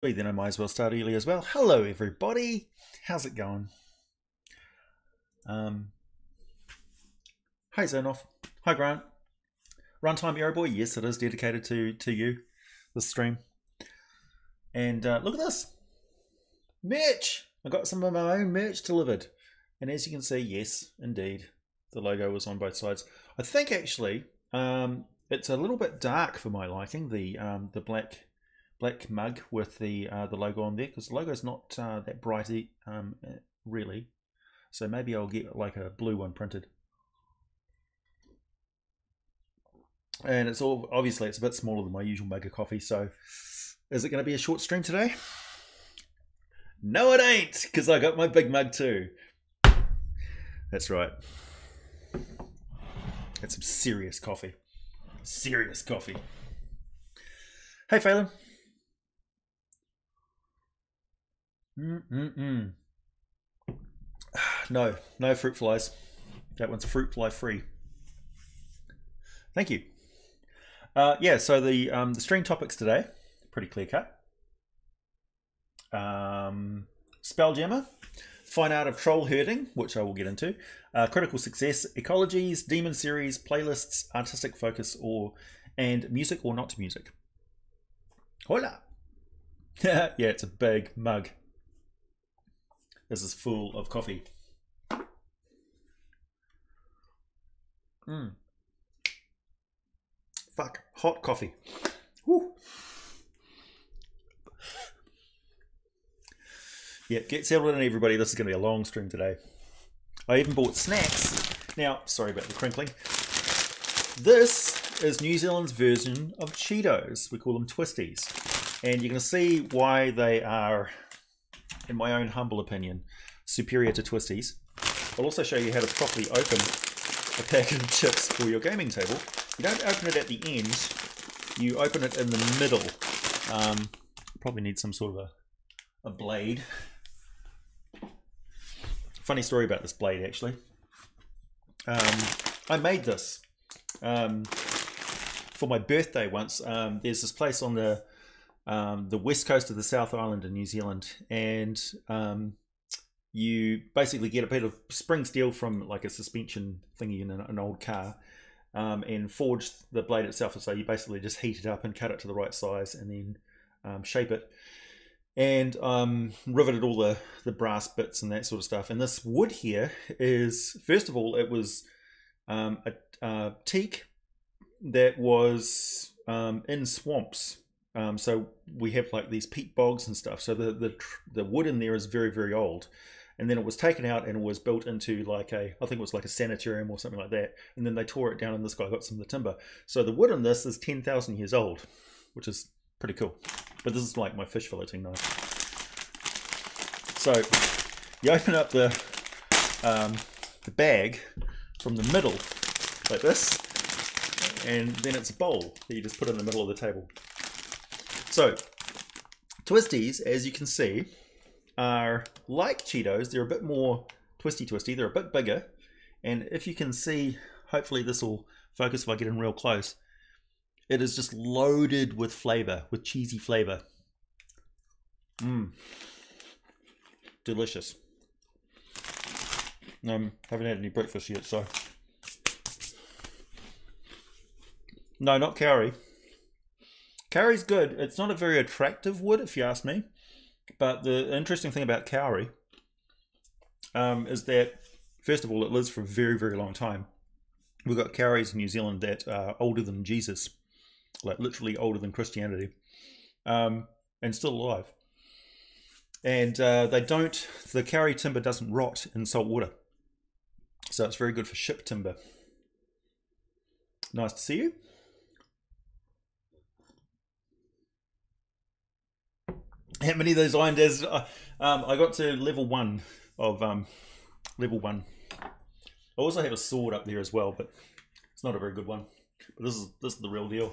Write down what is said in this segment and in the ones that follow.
Then I might as well start early as well. Hello everybody, how's it going? Hi Zenoff, hi Grant. Runtime Arrow Boy, yes it is dedicated to you, this stream. And look at this, merch! I got some of my own merch delivered. And as you can see, yes, indeed, the logo was on both sides. I think actually, it's a little bit dark for my liking, the black mug with the logo on there, because the logo's not that brighty really, so maybe I'll get like a blue one printed. And it's all obviously it's a bit smaller than my usual mug of coffee, so is it going to be a short stream today? No it ain't, because I got my big mug too. That's right, it's some serious coffee. Hey Phelan. No fruit flies. That one's fruit fly free. Thank you. Yeah, so the stream topics today, pretty clear cut. Spelljammer, fine art of troll herding, which I will get into. Critical success, ecologies, demon series, playlists, artistic focus, and music or not music. Hola. Yeah, it's a big mug. This is full of coffee. Fuck, hot coffee. Woo. Yeah, get settled in everybody. This is going to be a long stream today. I even bought snacks. Now, sorry about the crinkling. This is New Zealand's version of Cheetos. We call them Twisties. And you're going to see why they are, in my own humble opinion, superior to Twisties. I'll also show you how to properly open a packet of chips for your gaming table. You don't open it at the end, you open it in the middle. Probably need some sort of a blade. Funny story about this blade actually. I made this for my birthday once. There's this place on the west coast of the South Island in New Zealand, and you basically get a bit of spring steel from like a suspension thingy in an old car, and forge the blade itself. So you basically just heat it up and cut it to the right size, and then shape it, and riveted all the brass bits and that sort of stuff. And this wood here is, first of all, it was a teak that was in swamps. So we have like these peat bogs and stuff. So the wood in there is very, very old. And then it was taken out and it was built into like I think it was like a sanitarium or something like that. And then they tore it down and this guy got some of the timber. So the wood in this is 10,000 years old, which is pretty cool. But this is like my fish filleting knife. So you open up the bag from the middle like this, and then it's a bowl that you just put in the middle of the table. So Twisties, as you can see, are like Cheetos. They're a bit more twisty. They're a bit bigger, and if you can see, hopefully this will focus if I get in real close, it is just loaded with flavor, with cheesy flavor. Delicious. Haven't had any breakfast yet, so no, not Kauri. Kauri's good. It's not a very attractive wood, if you ask me. But the interesting thing about Kauri is that, first of all, it lives for a very, very long time. We've got Kauris in New Zealand that are older than Jesus, like literally older than Christianity, and still alive. And the Kauri timber doesn't rot in salt water. So it's very good for ship timber. Nice to see you. How many of those iron days? I got to level 1 of level 1. I also have a sword up there as well, but it's not a very good one. But this is the real deal.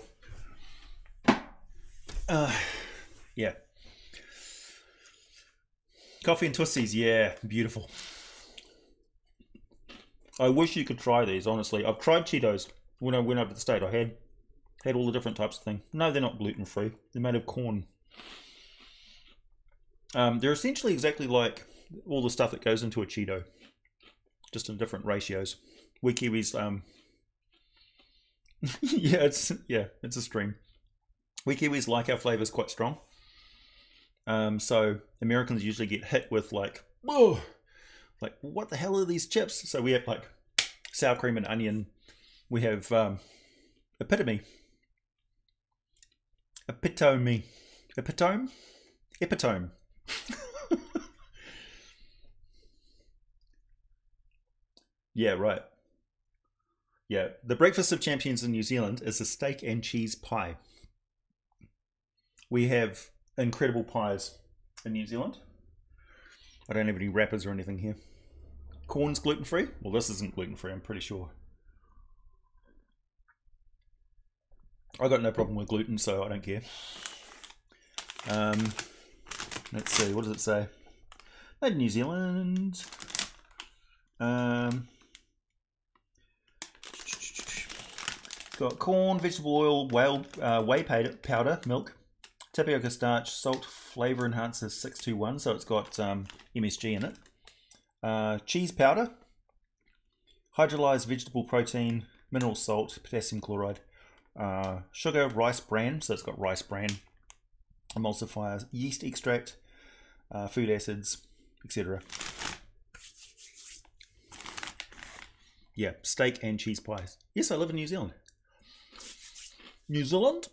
Yeah. Coffee and Twisties, yeah, beautiful. I wish you could try these, honestly. I've tried Cheetos when I went over to the state. I had all the different types of things. No, they're not gluten free. They're made of corn. They're essentially exactly like all the stuff that goes into a Cheeto, just in different ratios. We Kiwis, yeah, it's a stream. We Kiwis like our flavors quite strong. So Americans usually get hit with like, whoa, like what the hell are these chips? So we have like sour cream and onion. We have epitome, epitome. Yeah, right. Yeah, the breakfast of champions in New Zealand is a steak and cheese pie. We have incredible pies in New Zealand. I don't have any wrappers or anything here. Corn's gluten-free? Well, this isn't gluten-free, I'm pretty sure. I got no problem with gluten, so I don't care. Let's see, what does it say? Made in New Zealand. Got corn, vegetable oil, whey powder, milk, tapioca starch, salt, flavor enhancer 621, so it's got MSG in it. Cheese powder, hydrolyzed vegetable protein, mineral salt, potassium chloride, sugar, rice bran, so it's got rice bran, emulsifiers, yeast extract, food acids, etc. Yeah, steak and cheese pies. Yes, I live in New Zealand. New Zealand?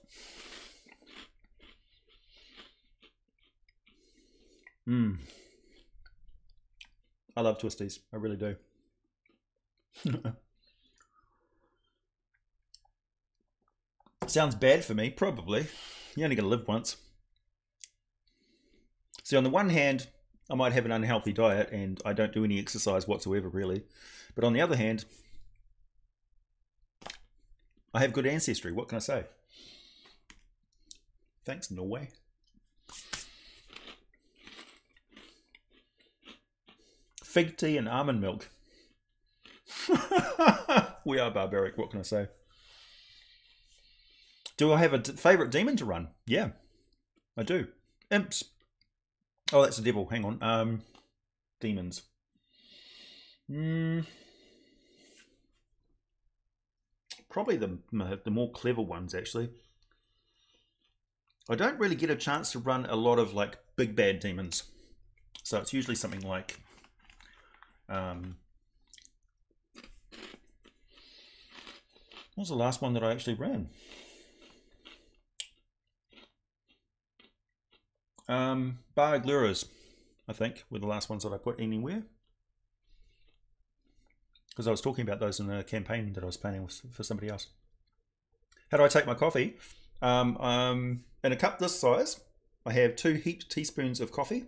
I love twisties. I really do. Sounds bad for me, probably. You're only going to live once. See, on the one hand, I might have an unhealthy diet and I don't do any exercise whatsoever, really. But on the other hand, I have good ancestry. What can I say? Thanks, Norway. Fig tea and almond milk. We are barbaric. What can I say? Do I have a favourite demon to run? Yeah, I do. Imps. Oh, that's a devil. Hang on. Demons. Probably the more clever ones, actually. I don't really get a chance to run a lot of like big bad demons, so it's usually something like what was the last one that I actually ran? Bargluras, I think, were the last ones that I put anywhere. Because I was talking about those in a campaign that I was planning for somebody else. How do I take my coffee? In a cup this size, I have 2 heaped teaspoons of coffee,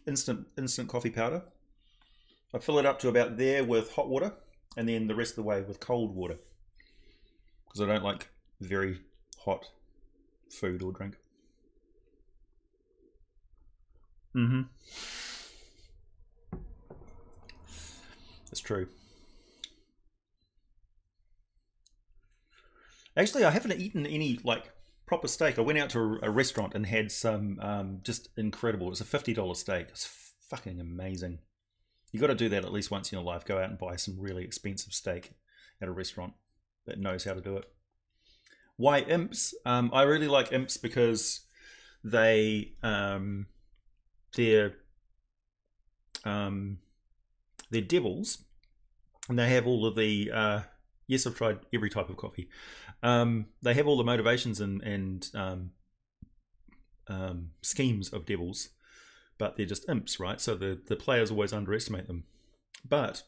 instant coffee powder. I fill it up to about there with hot water, and then the rest of the way with cold water, because I don't like very hot food or drink. That's true. Actually, I haven't eaten any like proper steak. I went out to a restaurant and had some just incredible. It was a $50 steak. It's fucking amazing. You got to do that at least once in your life. Go out and buy some really expensive steak at a restaurant that knows how to do it. Why imps? I really like imps because they're devils, and they have all of the yes, I've tried every type of coffee. They have all the motivations and schemes of devils, but they're just imps, right? So the players always underestimate them. But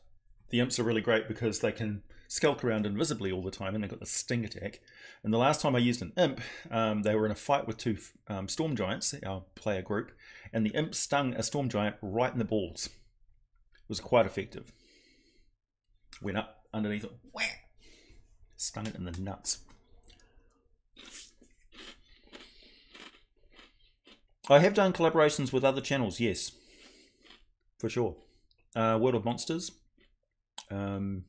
the imps are really great because they can skulk around invisibly all the time, and they've got the sting attack. And the last time I used an imp, they were in a fight with 2 storm giants, our player group, and the imp stung a storm giant right in the balls. It was quite effective. Went up underneath it, whack, stung it in the nuts. I have done collaborations with other channels, yes, for sure. World of Monsters, back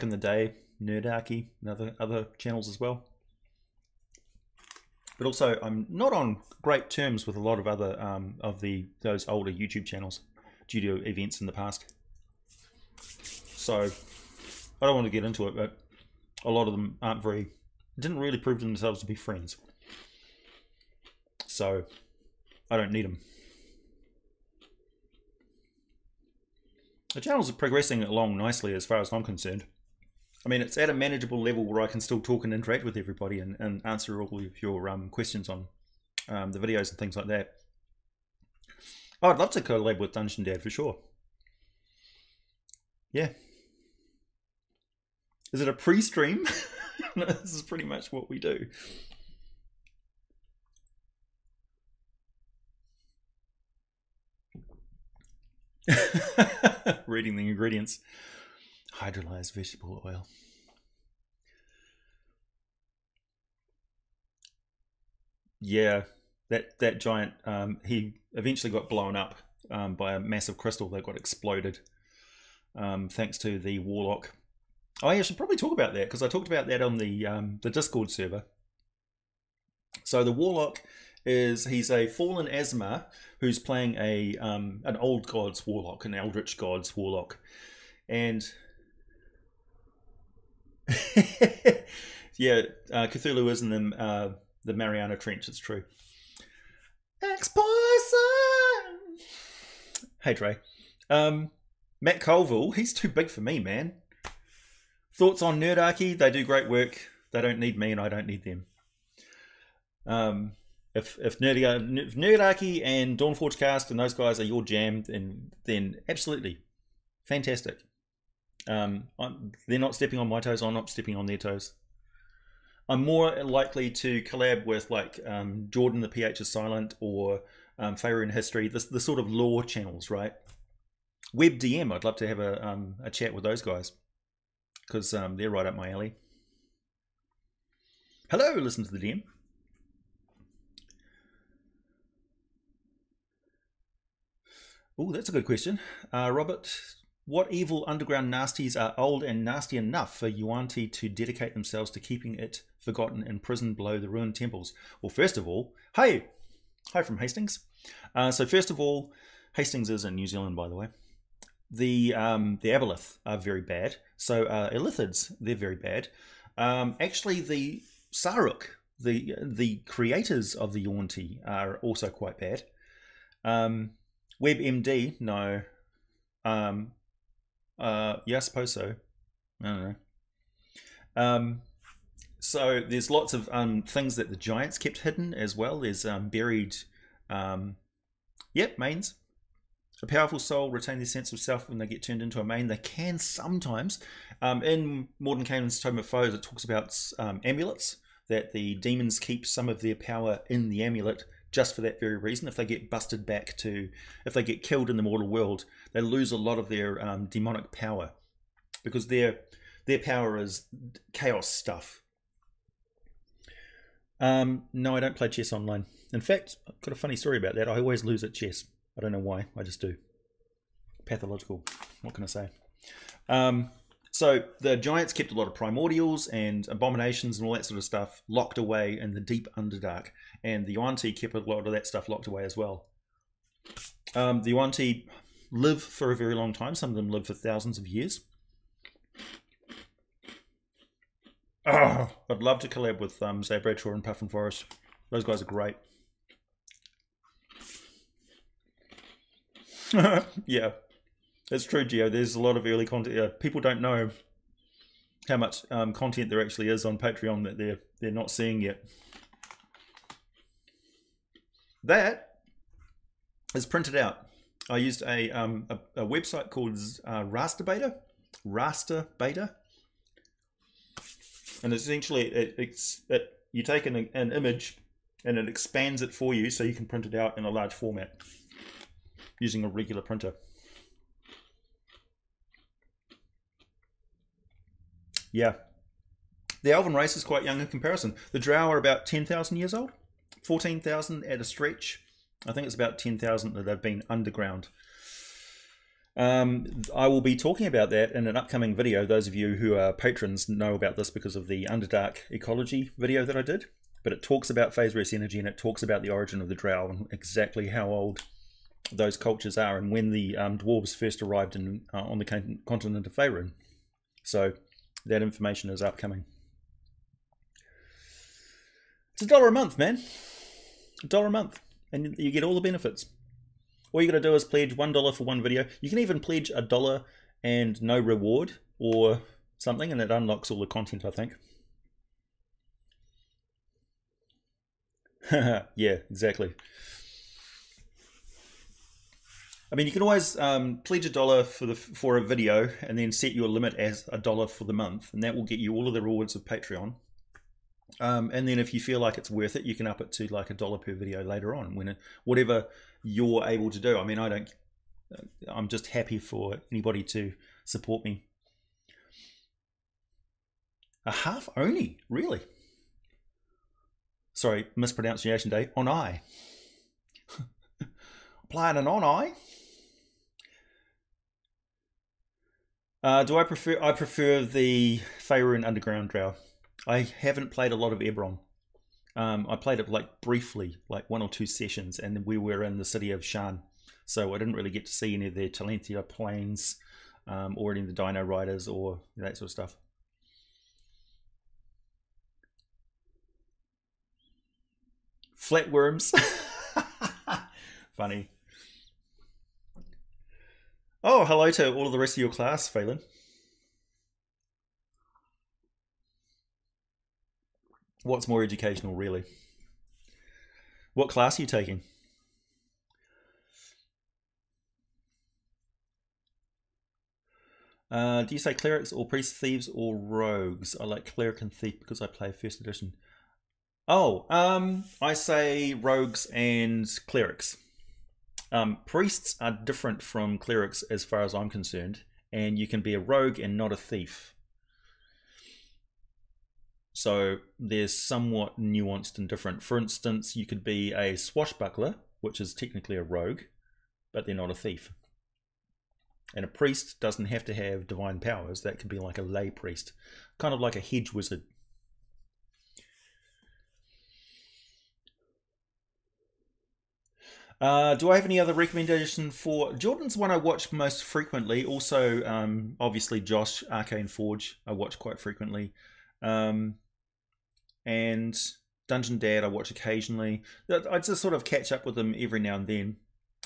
in the day, Nerdarchy, and other channels as well. but also I'm not on great terms with a lot of other those older YouTube channels due to events in the past. So I don't want to get into it, but a lot of them didn't really prove themselves to be friends. So I don't need them. The channels are progressing along nicely as far as I'm concerned. I mean, it's at a manageable level where I can still talk and interact with everybody and answer all of your questions on the videos and things like that. Oh, I'd love to collab with Dungeon Dad for sure. Yeah. Is it a pre-stream? No, this is pretty much what we do. Reading the ingredients. Hydrolyzed vegetable oil. Yeah, that giant, he eventually got blown up by a massive crystal that got exploded, thanks to the Warlock. Oh, yeah, I should probably talk about that, because I talked about that on the Discord server. So the Warlock he's a fallen Asmar who's playing an old god's Warlock, an Eldritch god's Warlock. And yeah, Cthulhu is in the Mariana Trench, it's true. Ex-Poison! Hey, Dre. Matt Colville, he's too big for me, man. Thoughts on Nerdarchy? They do great work. They don't need me and I don't need them. If Nerdarchy and Dawnforge Cast and those guys are your jam, then absolutely. Fantastic. They're not stepping on my toes, I'm not stepping on their toes. I'm more likely to collab with like Jordan the PH is Silent or Faerun History, the sort of lore channels, right? WebDM, I'd love to have a chat with those guys because they're right up my alley. Hello, listen to the DM. Oh, that's a good question. Robert, what evil underground nasties are old and nasty enough for Yuan-Ti to dedicate themselves to keeping it forgotten and imprisoned below the ruined temples? Well, first of all, hi from Hastings. So first of all, Hastings is in New Zealand, by the way. The Aboleth are very bad. So Illithids, they're very bad. Actually, the Saruk, the creators of the Yuan-Ti, are also quite bad. WebMD, no. Yeah, I suppose so. I don't know. So there's lots of things that the giants kept hidden as well. There's buried, mains. A powerful soul retain their sense of self when they get turned into a main. They can sometimes. In Mordenkainen's Tome of Foes, it talks about amulets, that the demons keep some of their power in the amulet just for that very reason. If they get busted back if they get killed in the mortal world, they lose a lot of their demonic power because their power is chaos stuff. No, I don't play chess online. In fact, I've got a funny story about that. I always lose at chess. I don't know why. I just do. Pathological. What can I say? So the giants kept a lot of primordials and abominations and all that sort of stuff locked away in the deep Underdark. And the Yuan-Ti kept a lot of that stuff locked away as well. The Yuan-Ti live for a very long time. Some of them live for thousands of years. Oh, I'd love to collab with say Bradshaw and Puffin Forest. Those guys are great. Yeah, it's true, Gio. There's a lot of early content. People don't know how much content there actually is on Patreon that they're not seeing yet. That is printed out. I used a website called Raster Beta, and essentially you take an image and it expands it for you so you can print it out in a large format using a regular printer. Yeah. The Elven race is quite young in comparison. The Drow are about 10,000 years old. 14,000 at a stretch. I think it's about 10,000 that have been underground. I will be talking about that in an upcoming video. Those of you who are patrons know about this because of the Underdark ecology video that I did. but it talks about phase rest energy, and it talks about the origin of the Drow and exactly how old those cultures are, and when the dwarves first arrived on the continent of Faerun. So that information is upcoming. It's $1 a month, man. $1 a month, and you get all the benefits. All you got to do is pledge $1 for one video. You can even pledge $1 and no reward or something, and it unlocks all the content, I think. Yeah, exactly. I mean, you can always pledge $1 for a video and then set your limit as $1 for the month, and that will get you all of the rewards of Patreon. And then if you feel like it's worth it, you can up it to like $1 per video later on, when whatever you're able to do. I mean, I'm just happy for anybody to support me. A half only, really? Sorry, mispronunciation day. On I. Playing an on I. I prefer the Faerun Underground Drow. I haven't played a lot of Eberron. I played it like briefly, like 1 or 2 sessions, and we were in the city of Shan, so I didn't really get to see any of their Talentia planes, or any of the Dino Riders, or that sort of stuff. Flatworms. Funny. Oh, hello to all of the rest of your class, Phelan. What's more educational, really? What class are you taking? Do you say clerics or priests, thieves, or rogues? I like cleric and thief because I play first edition. Oh, I say rogues and clerics. Priests are different from clerics as far as I'm concerned, and you can be a rogue and not a thief. So there's somewhat nuanced and different. For instance, you could be a swashbuckler, which is technically a rogue, but they're not a thief. And a priest doesn't have to have divine powers. That could be like a lay priest, kind of like a hedge wizard. Do I have any other recommendation for... Jordan's one I watch most frequently. Also, obviously Josh, Arcane Forge, I watch quite frequently. And Dungeon Dad I watch occasionally. I just sort of catch up with them every now and then.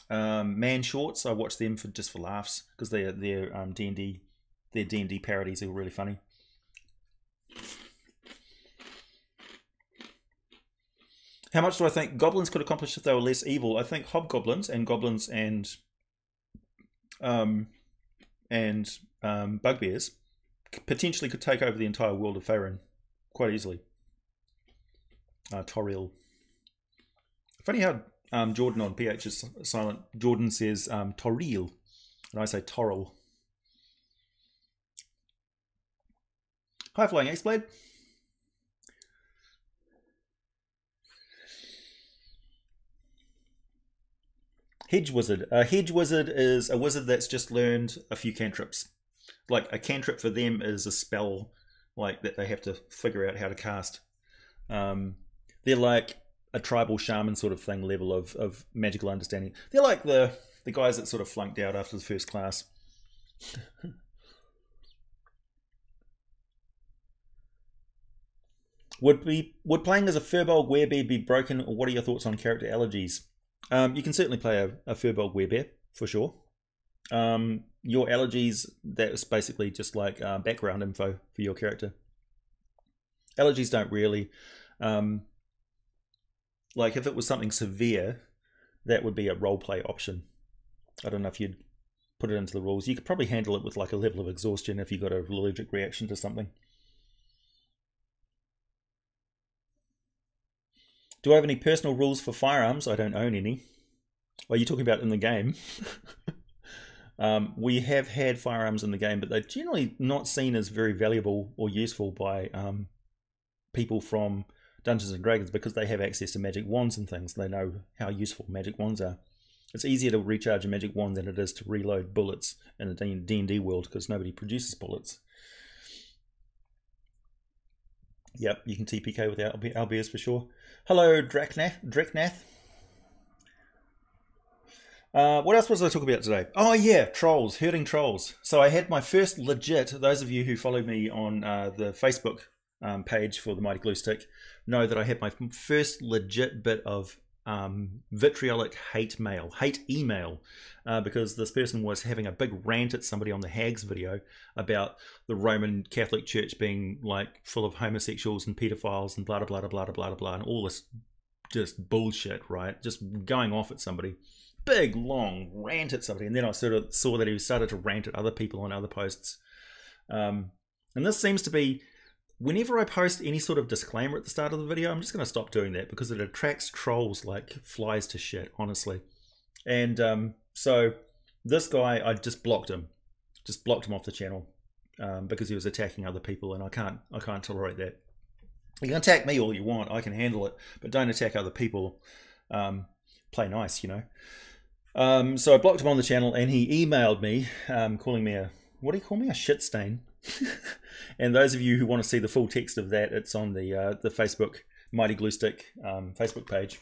Man Shorts, I watch them just for laughs, because they're D&D parodies are really funny. How much do I think goblins could accomplish if they were less evil? I think hobgoblins and goblins and bugbears potentially could take over the entire world of Faerun quite easily. Toril. Funny how Jordan on PH is silent. Jordan says Toril, and I say Toril. Hi, Flying Ace-Blade. Hedge Wizard. A Hedge Wizard is a wizard that's just learned a few cantrips. Like a cantrip for them is a spell like that they have to figure out how to cast. They're like a tribal shaman sort of thing level of magical understanding. They're like the guys that sort of flunked out after the first class. Would playing as a Furbolg Werebear be broken, or what are your thoughts on character allergies? You can certainly play a Furbolg Werebear, for sure. Your allergies, that's basically just like background info for your character. Allergies don't really... like if it was something severe, that would be a roleplay option. I don't know if you'd put it into the rules. You could probably handle it with like a level of exhaustion if you got an allergic reaction to something. Do I have any personal rules for firearms? I don't own any. Well, you're talking about in the game. We have had firearms in the game, but they're generally not seen as very valuable or useful by people from Dungeons and Dragons, because they have access to magic wands and things. They know how useful magic wands are. It's easier to recharge a magic wand than it is to reload bullets in a D&D world, because nobody produces bullets. Yep, you can TPK with LBS for sure. Hello, Dreknath. What else was I talking about today? Oh yeah, trolls, herding trolls. So I had my first legit, those of you who follow me on the Facebook page for the Mighty Glue Stick know that I had my first legit bit of vitriolic hate email, because this person was having a big rant at somebody on the Hags video about the Roman Catholic Church being like full of homosexuals and pedophiles and blah blah blah blah blah blah and all this just bullshit, right? Just going off at somebody. Big long rant at somebody, and then I sort of saw that he started to rant at other people on other posts. And this seems to be, whenever I post any sort of disclaimer at the start of the video, I'm just going to stop doing that because it attracts trolls like flies to shit, honestly. And so this guy, I just blocked him off the channel because he was attacking other people, and I can't tolerate that. You can attack me all you want, I can handle it, but don't attack other people. Play nice, you know. So I blocked him on the channel, and he emailed me, calling me a, what do you call me, a shit stain? And those of you who want to see the full text of that, it's on the Facebook Mighty Glue Stick Facebook page.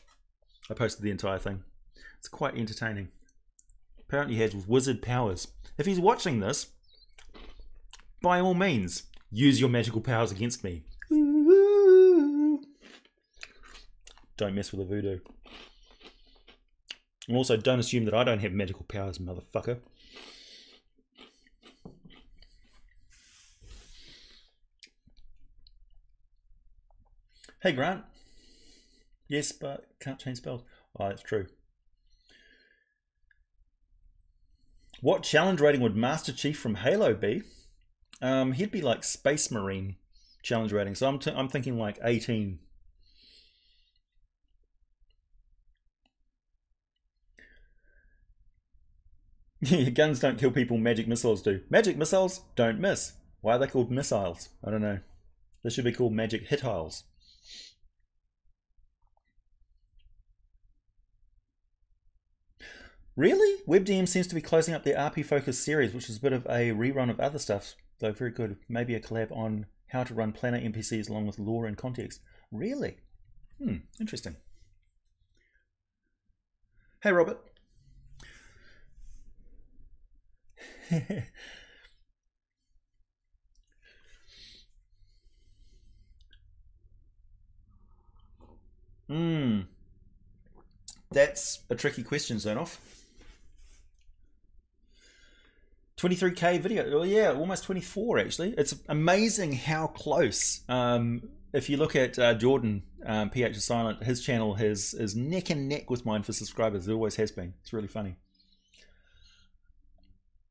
I posted the entire thing. It's quite entertaining. Apparently he has wizard powers. If he's watching this, by all means, use your magical powers against me. Don't mess with the voodoo. And also, don't assume that I don't have magical powers, motherfucker. Hey, Grant. Yes, but can't change spells. Oh, that's true. What challenge rating would Master Chief from Halo be? He'd be like Space Marine challenge rating. So I'm thinking like 18. Guns don't kill people, magic missiles do. Magic missiles don't miss. Why are they called missiles? I don't know. They should be called magic hitiles. Really? WebDM seems to be closing up their RP Focus series, which is a bit of a rerun of other stuff, though very good. Maybe a collab on how to run planner NPCs along with lore and context. Really? Interesting. Hey, Robert. That's a tricky question, Zonoff. 23k video. Oh yeah, almost 24 actually. It's amazing how close. If you look at Jordan, PH is Silent, his channel is neck and neck with mine for subscribers. It always has been. It's really funny.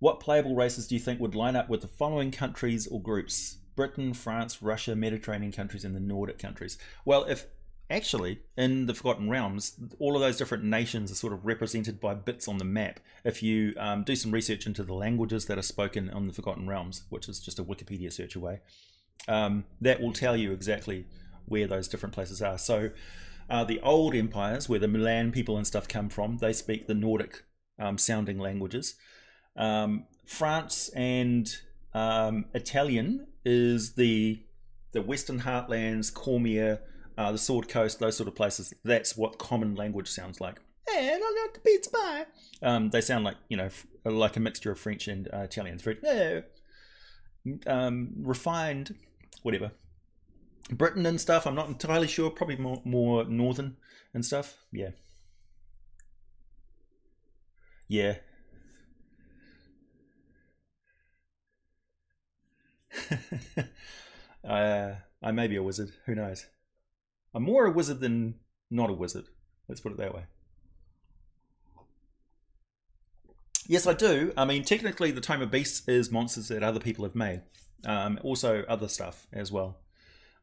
What playable races do you think would line up with the following countries or groups? Britain, France, Russia, Mediterranean countries, and the Nordic countries. Well, if actually in the Forgotten Realms, all of those different nations are sort of represented by bits on the map. If you do some research into the languages that are spoken on the Forgotten Realms, which is just a Wikipedia search away, that will tell you exactly where those different places are. So the old empires, where the Milan people and stuff come from, they speak the Nordic sounding languages. France and Italian is the Western Heartlands, Cormier, the Sword Coast, those sort of places. That's what common language sounds like. Hey, I like the pizza pie. They sound like, you know, like a mixture of French and Italian. Very refined, whatever. Britain and stuff, I'm not entirely sure. Probably more northern and stuff. Yeah. Yeah. I may be a wizard. Who knows? I'm more a wizard than not a wizard. Let's put it that way. Yes, I do. I mean, technically, the Tome of Beasts is monsters that other people have made. Also, other stuff as well.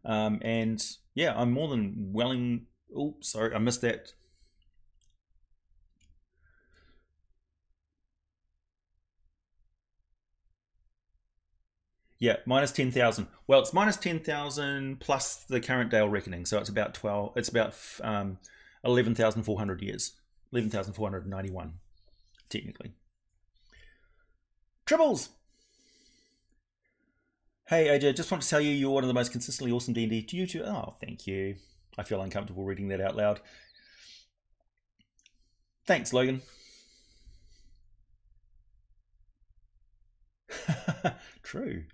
And yeah, I'm more than willing. Oh, sorry, I missed that. Yeah, minus 10,000. Well, it's minus 10,000 plus the current Dale reckoning, so it's about 12. It's about 11,400 years, 11,491, technically. Tribbles. Hey AJ, just want to tell you you're one of the most consistently awesome D&D YouTubers. Oh, thank you. I feel uncomfortable reading that out loud. Thanks, Logan. True.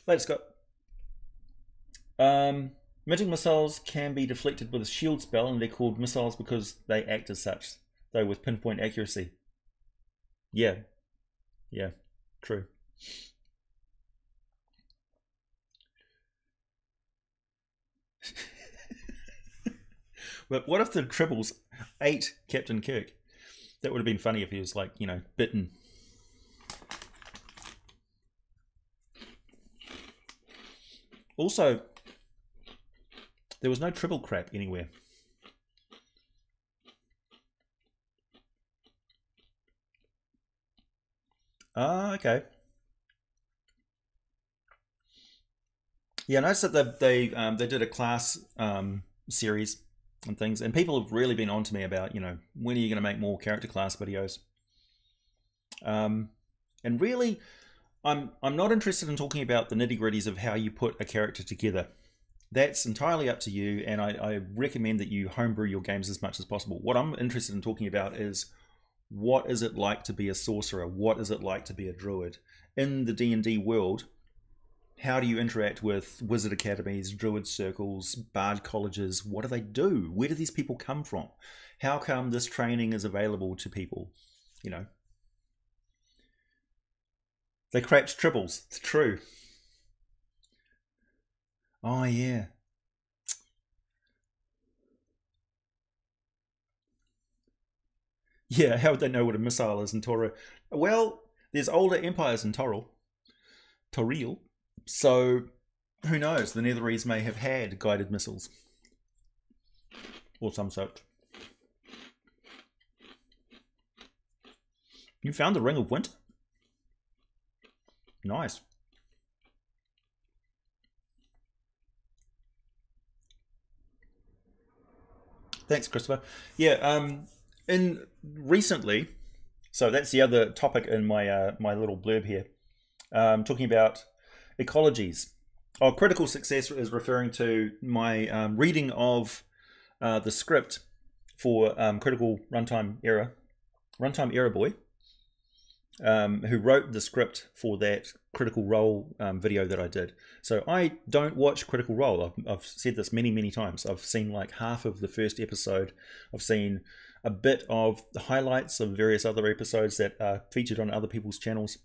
Later, Scott. Mitting missiles can be deflected with a shield spell, and they're called missiles because they act as such, though with pinpoint accuracy. Yeah. Yeah. True. But what if the Tribbles ate Captain Kirk? That would have been funny if he was like, you know, bitten. Also, there was no Tribble crap anywhere. Ah, okay. Yeah, I noticed that they did a class series and things, and people have really been on to me about, you know, when are you going to make more character class videos? And really, I'm not interested in talking about the nitty gritties of how you put a character together. That's entirely up to you, and I recommend that you homebrew your games as much as possible. What I'm interested in talking about is what is it like to be a sorcerer? What is it like to be a druid? In the D&D world, how do you interact with wizard academies, druid circles, bard colleges? What do they do? Where do these people come from? How come this training is available to people? You know, they cracked triples. It's true. Oh yeah. Yeah, how would they know what a missile is in Toro? Well, there's older empires in Toril. So who knows? The Netherese may have had guided missiles or some sort. You found the Ring of Winter? Nice. Thanks, Christopher. Yeah, in recently, so that's the other topic in my my little blurb here. Talking about ecologies. Oh, critical success is referring to my reading of the script for Critical Runtime Error Boy, who wrote the script for that Critical Role video that I did. So I don't watch Critical Role. I've said this many, many times. I've seen like half of the first episode. I've seen a bit of the highlights of various other episodes that are featured on other people's channels.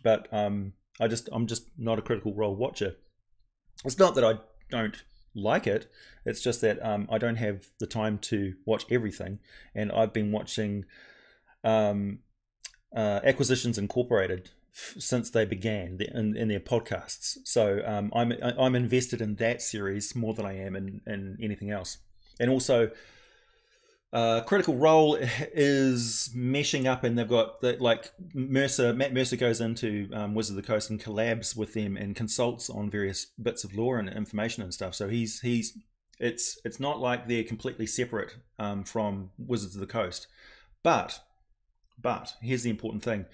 But I'm just not a Critical Role watcher. It's not that I don't like it. It's just that I don't have the time to watch everything, and I've been watching Acquisitions Incorporated since they began in their podcasts. So I'm invested in that series more than I am in anything else. And also, Critical Role is meshing up, and they've got like Matt Mercer goes into Wizard of the Coast and collabs with them and consults on various bits of lore and information and stuff. So it's not like they're completely separate from Wizards of the Coast, but here's the important thing.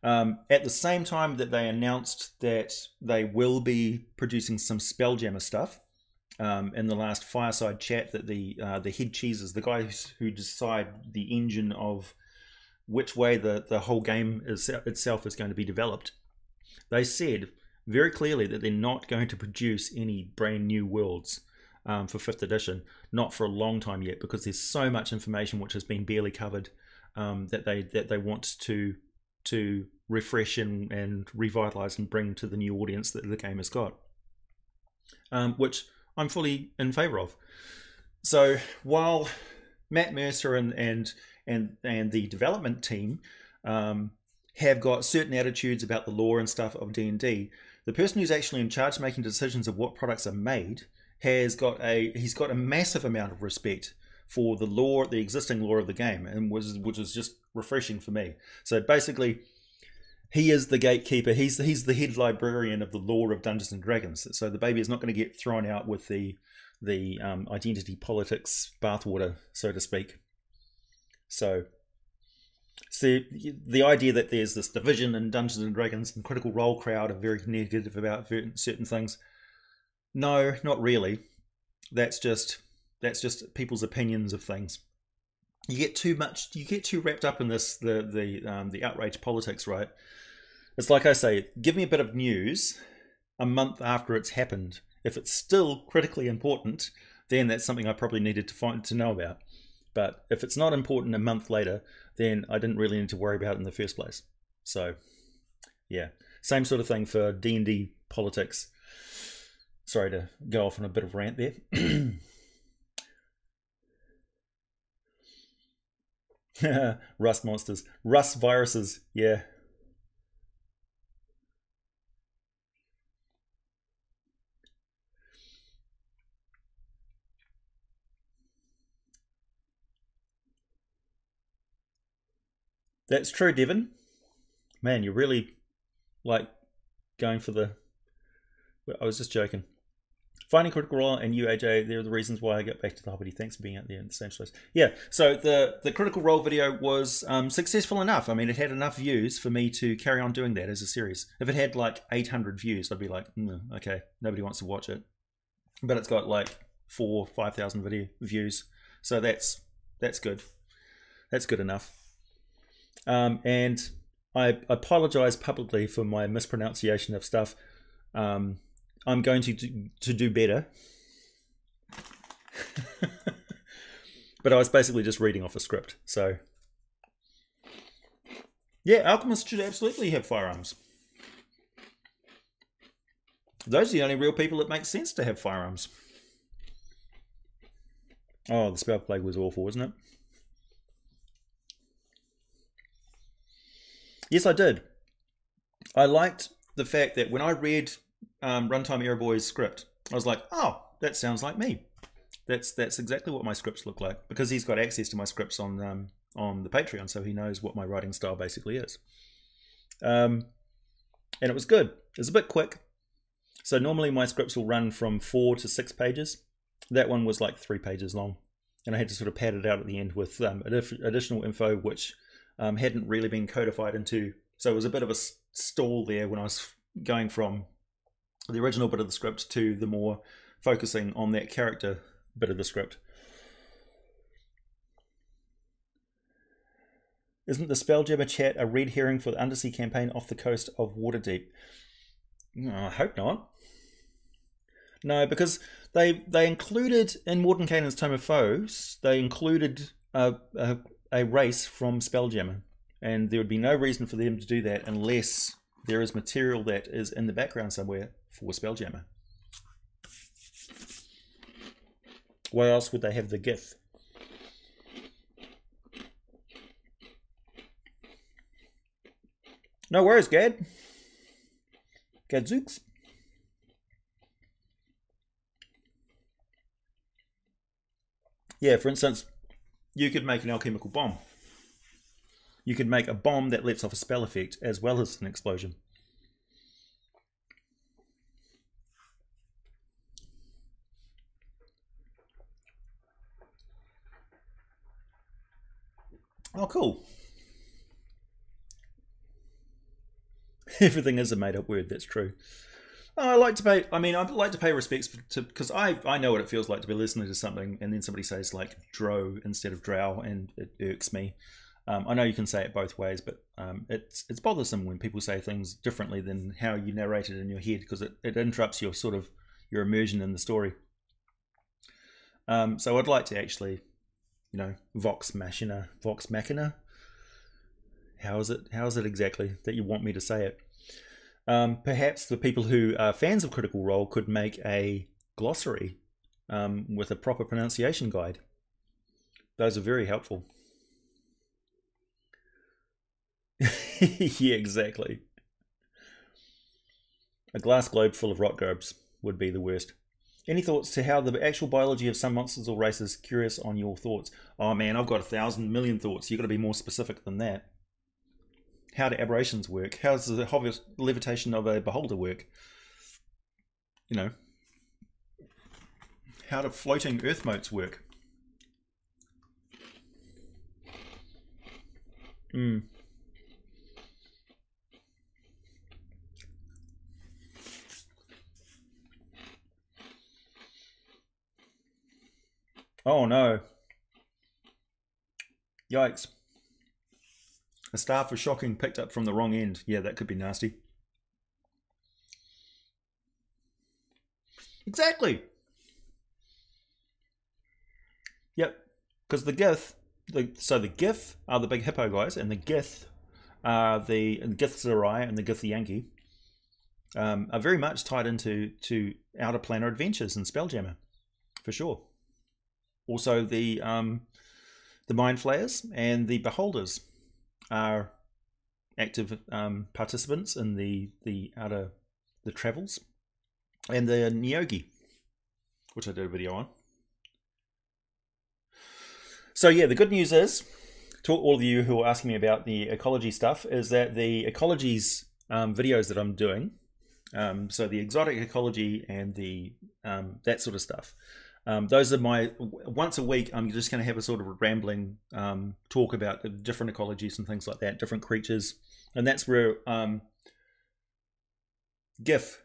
At the same time that they announced that they will be producing some Spelljammer stuff, in the last fireside chat, that the head cheeses, the guys who decide the engine of which way the whole game itself is going to be developed, they said very clearly that they're not going to produce any brand new worlds for 5th edition, not for a long time yet, because there's so much information which has been barely covered that they want to refresh and revitalize and bring to the new audience that the game has got, which I'm fully in favor of. So while Matt Mercer and the development team have got certain attitudes about the lore and stuff of D&D, the person who's actually in charge of making decisions of what products are made he's got a massive amount of respect for the lore, the existing lore of the game, and which is just refreshing for me. So basically, he is the gatekeeper. He's the head librarian of the lore of Dungeons and Dragons. So the baby is not going to get thrown out with the identity politics bathwater, so to speak. So See, the idea that there's this division in Dungeons and Dragons and Critical Role crowd are very negative about certain things. No, not really. That's just people's opinions of things. You get too wrapped up in the outrage politics, right? It's like I say, give me a bit of news a month after it's happened. If it's still critically important, then that's something I probably needed to know about. But if it's not important a month later, then I didn't really need to worry about it in the first place. So, yeah, same sort of thing for D&D politics. Sorry to go off on a bit of a rant there. Rust monsters, rust viruses, yeah. That's true, Devon. Man, you're really like going for the. I was just joking. Finding Critical Role and you, AJ, they're the reasons why I get back to the Hobbity. Thanks for being out there in the same place. Yeah, so the Critical Role video was successful enough. I mean, it had enough views for me to carry on doing that as a series. If it had like 800 views, I'd be like, okay, nobody wants to watch it. But it's got like 4,000-5,000 video views, so that's good. That's good enough. And I apologize publicly for my mispronunciation of stuff. I'm going to do better. But I was basically just reading off a script. So, yeah, alchemists should absolutely have firearms. Those are the only real people that make sense to have firearms. Oh, the spell plague was awful, wasn't it? Yes, I did. I liked the fact that when I read Runtime Era Boy's script, I was like, oh, that sounds like me. That's exactly what my scripts look like, because he's got access to my scripts on the Patreon, so he knows what my writing style basically is. And it was good. It was a bit quick. So normally my scripts will run from 4 to 6 pages. That one was like 3 pages long, and I had to sort of pad it out at the end with additional info which hadn't really been codified into. So it was a bit of a stall there when I was going from the original bit of the script to the more focusing on that character bit of the script. Isn't the Spelljammer chat a red herring for the undersea campaign off the coast of Waterdeep? No, I hope not. No, because they included in Mordenkainen's Tome of Foes, they included a race from Spelljammer, and there would be no reason for them to do that unless there is material that is in the background somewhere for Spelljammer. Why else would they have the GIF? No worries, Gad. Gadzooks. Yeah, for instance, you could make an alchemical bomb. You could make a bomb that lets off a spell effect as well as an explosion. Oh, cool. Everything is a made-up word, that's true. I like to pay, I'd like to pay respects because I know what it feels like to be listening to something and then somebody says like dro instead of drow, and it irks me. I know you can say it both ways, but it's bothersome when people say things differently than how you narrate it in your head, because it interrupts your your immersion in the story. So I'd like to actually, vox machina. How is it exactly that you want me to say it? Perhaps the people who are fans of Critical Role could make a glossary with a proper pronunciation guide. Those are very helpful. Yeah, exactly. A glass globe full of rock garbs would be the worst. Any thoughts to how the actual biology of some monsters or races? Curious on your thoughts. Oh man, I've got 1,000 million thoughts. You've got to be more specific than that. How do aberrations work? How does the levitation of a beholder work? How do floating earth motes work? Mm. Oh no. Yikes. A star for shocking picked up from the wrong end. Yeah, that could be nasty. Exactly. Yep. Because the Gith, so the Gith are the big hippo guys, and the Gith are the Githzerai and the Githyanki are very much tied into Outer Planar Adventures and Spelljammer, for sure. Also, the Mind Flayers and the Beholders are active participants in the Travels, and the Nyogi, which I did a video on. So yeah, the good news is, to all of you who are asking me about the ecology stuff, is that the ecologies videos that I'm doing, so the exotic ecology and the that sort of stuff, those are my, once a week I'm just going to have a sort of a rambling talk about the different ecologies and things like that, different creatures, and that's where GIF,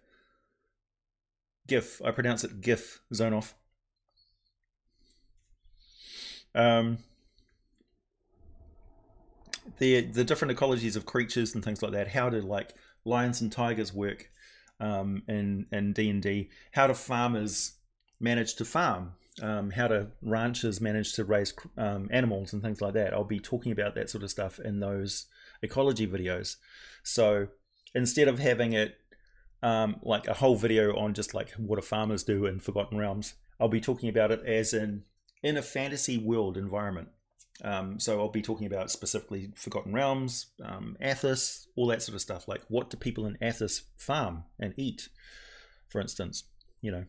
I pronounce it GIF, zone off. The different ecologies of creatures and things like that, how do like lions and tigers work in D&D, how do farmers manage to farm, how do ranchers manage to raise animals and things like that. I'll be talking about that sort of stuff in those ecology videos. So instead of having it like a whole video on just like what do farmers do in Forgotten Realms, I'll be talking about it as in a fantasy world environment. So I'll be talking about specifically Forgotten Realms, Athos, all that sort of stuff. Like, what do people in Athos farm and eat, for instance? You know,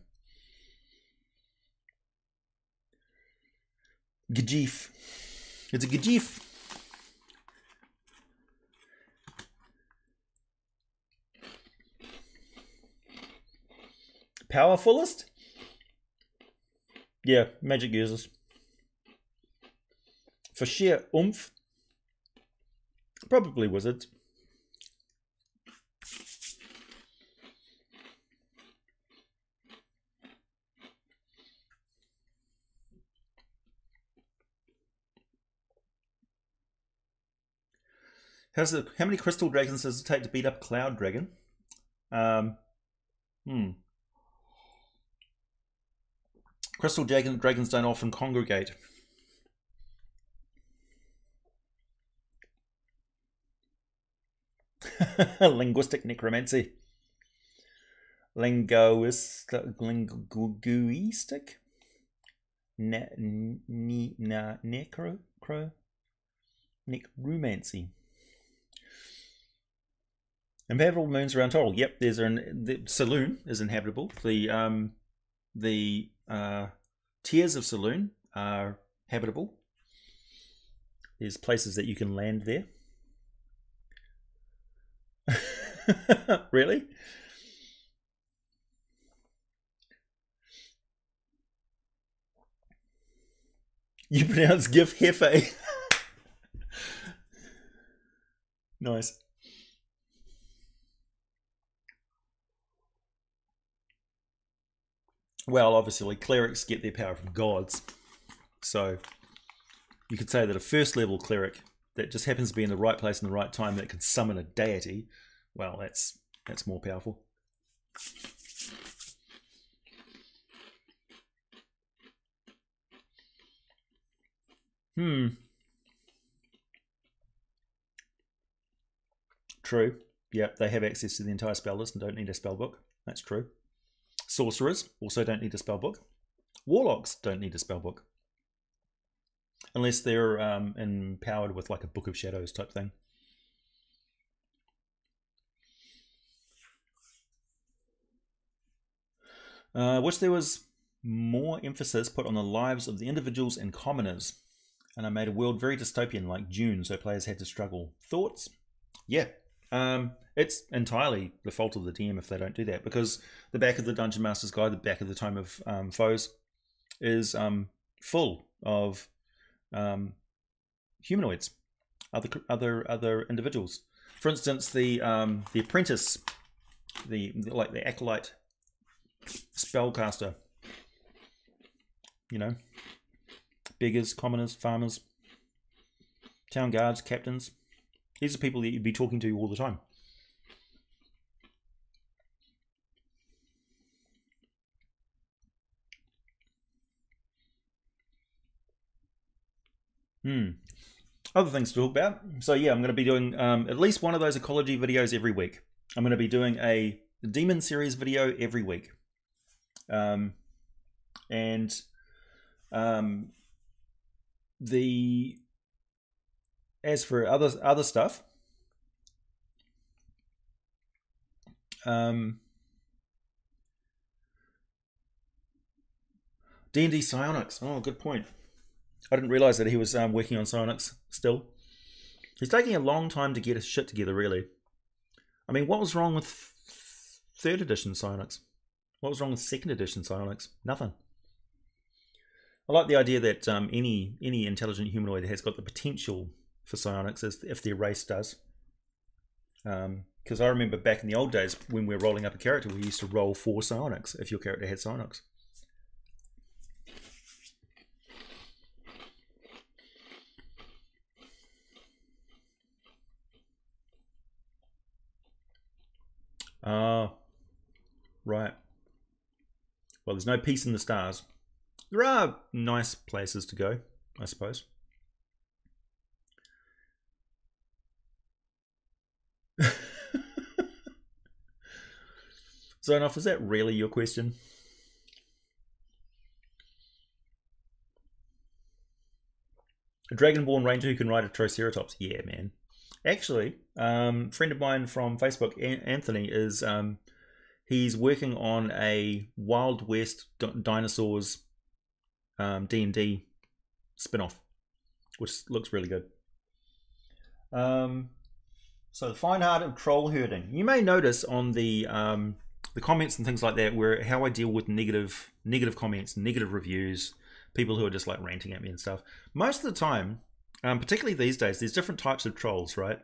Gajif. It's a Gajif. Powerfulest? Yeah, magic users. For sheer oomph, probably wizards. How many crystal dragons does it take to beat up Cloud Dragon? Crystal dragons don't often congregate. Linguistic necromancy. Linguistic? Necromancy. Inhabitable moons around Toril. Yep, the Saloon is inhabitable. The tiers of Saloon are habitable. There's places that you can land there. Really? You pronounce GIF Hefe. Nice. Well, obviously, clerics get their power from gods. So you could say that a first level cleric that just happens to be in the right place in the right time that can summon a deity, well, that's more powerful. True. Yep, they have access to the entire spell list and don't need a spell book. That's true. Sorcerers also don't need a spell book. Warlocks don't need a spell book. Unless they're empowered with like a Book of Shadows type thing. Wish there was more emphasis put on the lives of the individuals and commoners. And I made a world very dystopian like Dune, so players had to struggle. Thoughts? Yeah. It's entirely the fault of the DM if they don't do that, because the back of the Dungeon Master's Guide, the back of the Tome of Foes, is full of humanoids. other individuals. For instance, the apprentice, the acolyte spellcaster. You know, beggars, commoners, farmers, town guards, captains. These are people that you'd be talking to all the time. Other things to talk about. So yeah, I'm going to be doing at least one of those ecology videos every week. I'm going to be doing a demon series video every week. As for other stuff, D&D Psionics. Oh, good point. I didn't realize that he was working on Psionics still. He's taking a long time to get his shit together, really. I mean, what was wrong with 3rd edition Psionics? What was wrong with 2nd edition Psionics? Nothing. I like the idea that any intelligent humanoid has got the potential for psionics, as if their race does. Because I remember back in the old days when we were rolling up a character, we used to roll 4 psionics if your character had psionics. Right. Well, there's no peace in the stars. There are nice places to go, I suppose. Zonoff, is that really your question? A Dragonborn Ranger who can ride a Triceratops? Yeah, man. Actually, friend of mine from Facebook, Anthony, is he's working on a Wild West dinosaurs D&D spin-off, which looks really good. So the fine art of troll herding. You may notice on the comments and things like that, where how I deal with negative comments, negative reviews, people who are just like ranting at me and stuff. Most of the time, particularly these days, there's different types of trolls, right?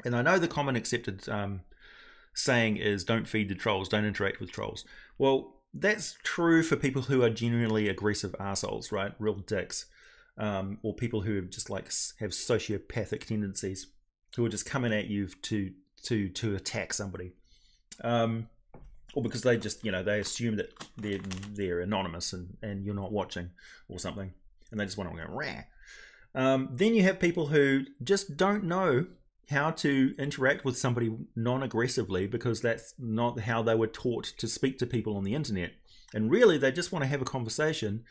And I know the common accepted saying is don't feed the trolls, don't interact with trolls. Well, that's true for people who are genuinely aggressive assholes, right? Real dicks. Or people who just like have sociopathic tendencies, who are just coming at you to attack somebody. Or because they just, they assume that they're anonymous and you're not watching or something, and they just want to go rah. Then you have people who just don't know how to interact with somebody non-aggressively, because that's not how they were taught to speak to people on the internet. And really, they just want to have a conversation,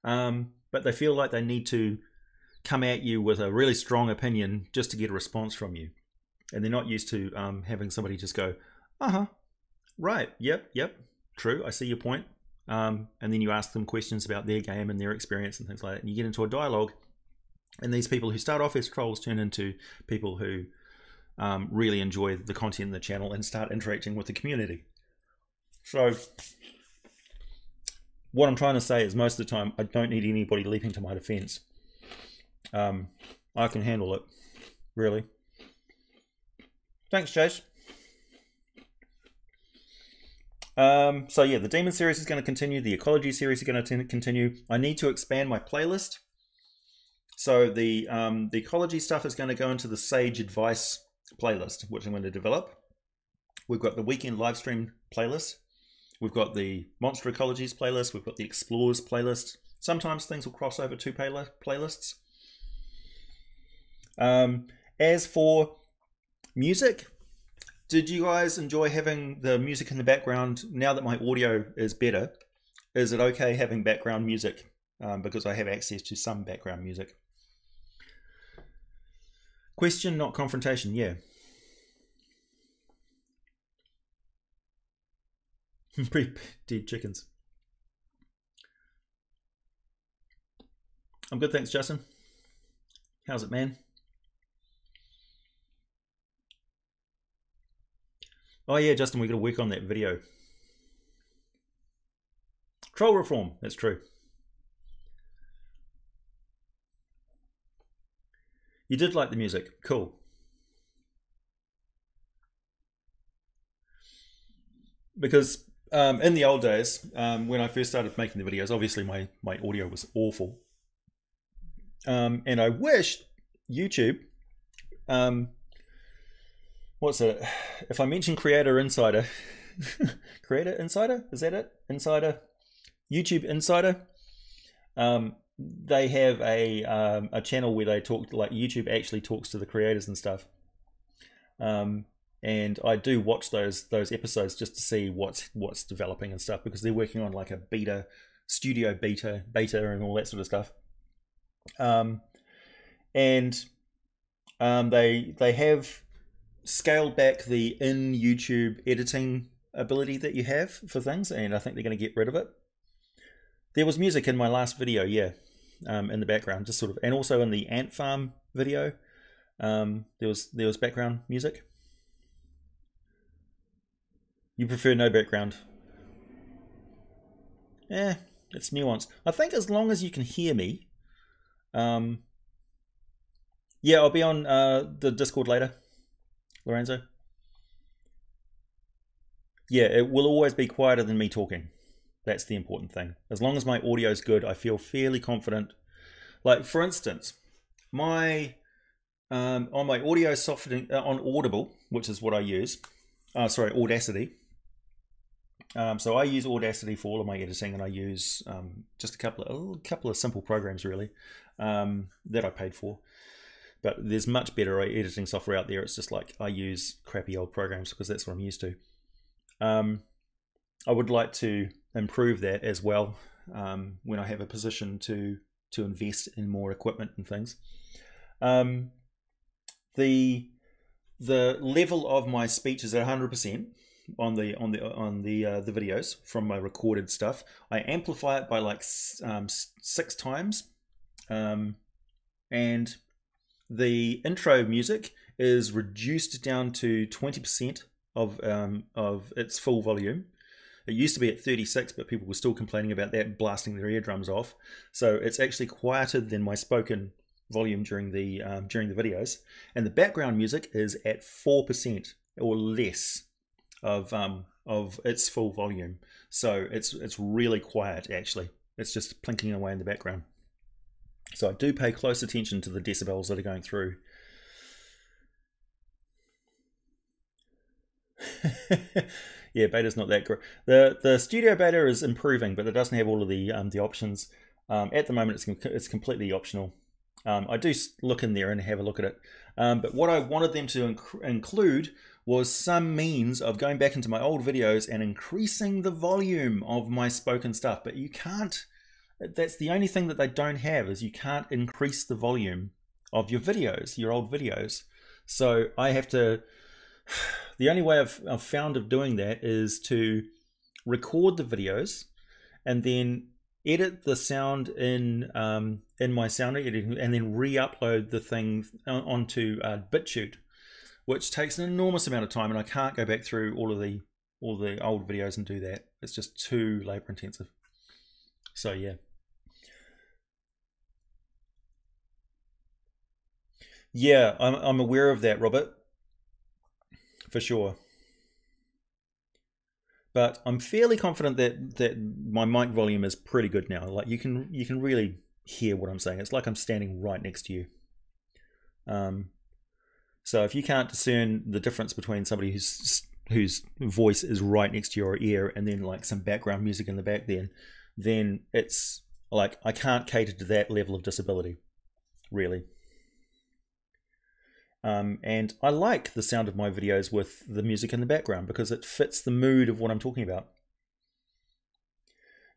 but they feel like they need to come at you with a really strong opinion just to get a response from you. And they're not used to having somebody just go, uh-huh, right, yep, true, I see your point. And then you ask them questions about their game and their experience and things like that, and you get into a dialogue. And these people who start off as trolls turn into people who really enjoy the content in the channel and start interacting with the community. So what I'm trying to say is, most of the time, I don't need anybody leaping to my defense. I can handle it, really. Thanks, Chase. So yeah, the Demon series is going to continue. The Ecology series is going to continue. I need to expand my playlist. So the Ecology stuff is going to go into the Sage Advice playlist, which I'm going to develop. We've got the Weekend Livestream playlist. We've got the Monster Ecologies playlist. We've got the Explorers playlist. Sometimes things will cross over 2 playlists. As for music, did you guys enjoy having the music in the background? Now that my audio is better, is it okay having background music? Because I have access to some background music. Question, not confrontation. Yeah. Dead chickens. I'm good, thanks, Justin. How's it, man? Oh yeah, Justin, we got to work on that video. Troll reform, that's true. You did like the music. Cool. Because in the old days, when I first started making the videos, obviously my audio was awful. And I wish YouTube, what's it? If I mention Creator Insider, Creator Insider, is that it? Insider, YouTube Insider. They have a channel where they talk, like YouTube actually talks to the creators and stuff. And I do watch those episodes just to see what's developing and stuff, because they're working on like a studio beta and all that sort of stuff. They have scaled back the in YouTube editing ability that you have for things, and I think they're going to get rid of it. There was music in my last video, yeah, in the background, just sort of, and also in the ant farm video, there was background music. You prefer no background? Eh, it's nuanced. I think as long as you can hear me. Yeah, I'll be on the Discord later, Lorenzo. Yeah, it will always be quieter than me talking. That's the important thing. As long as my audio is good, I feel fairly confident. Like, for instance, on my audio software on Audible, which is what I use. Sorry, Audacity. So I use Audacity for all of my editing, and I use just a couple of simple programs really that I paid for. But there's much better editing software out there. It's just like I use crappy old programs because that's what I'm used to. I would like to improve that as well when I have a position to invest in more equipment and things. The level of my speech is at 100% on the videos from my recorded stuff. I amplify it by like 6 times, and the intro music is reduced down to 20% of its full volume. It used to be at 36, but people were still complaining about that blasting their eardrums off. So it's actually quieter than my spoken volume during the videos. And the background music is at 4% or less of its full volume. So it's really quiet actually. It's just plinking away in the background. So I do pay close attention to the decibels that are going through. Yeah, beta's not that great. The studio beta is improving, but it doesn't have all of the options. At the moment, it's completely optional. I do look in there and have a look at it. But what I wanted them to include was some means of going back into my old videos and increasing the volume of my spoken stuff. But you can't. That's the only thing that they don't have, is you can't increase the volume of your videos, your old videos. So I have to. The only way I've found of doing that is to record the videos and then edit the sound in my sound editing, and then re-upload the thing onto BitChute, which takes an enormous amount of time, and I can't go back through all the old videos and do that. It's just too labor intensive. So yeah. Yeah, I'm aware of that, Robert. For sure. But I'm fairly confident that my mic volume is pretty good now. Like you can really hear what I'm saying. It's like I'm standing right next to you. So if you can't discern the difference between somebody whose voice is right next to your ear and then like some background music in the back, then it's like I can't cater to that level of disability, really. And I like the sound of my videos with the music in the background because it fits the mood of what I'm talking about.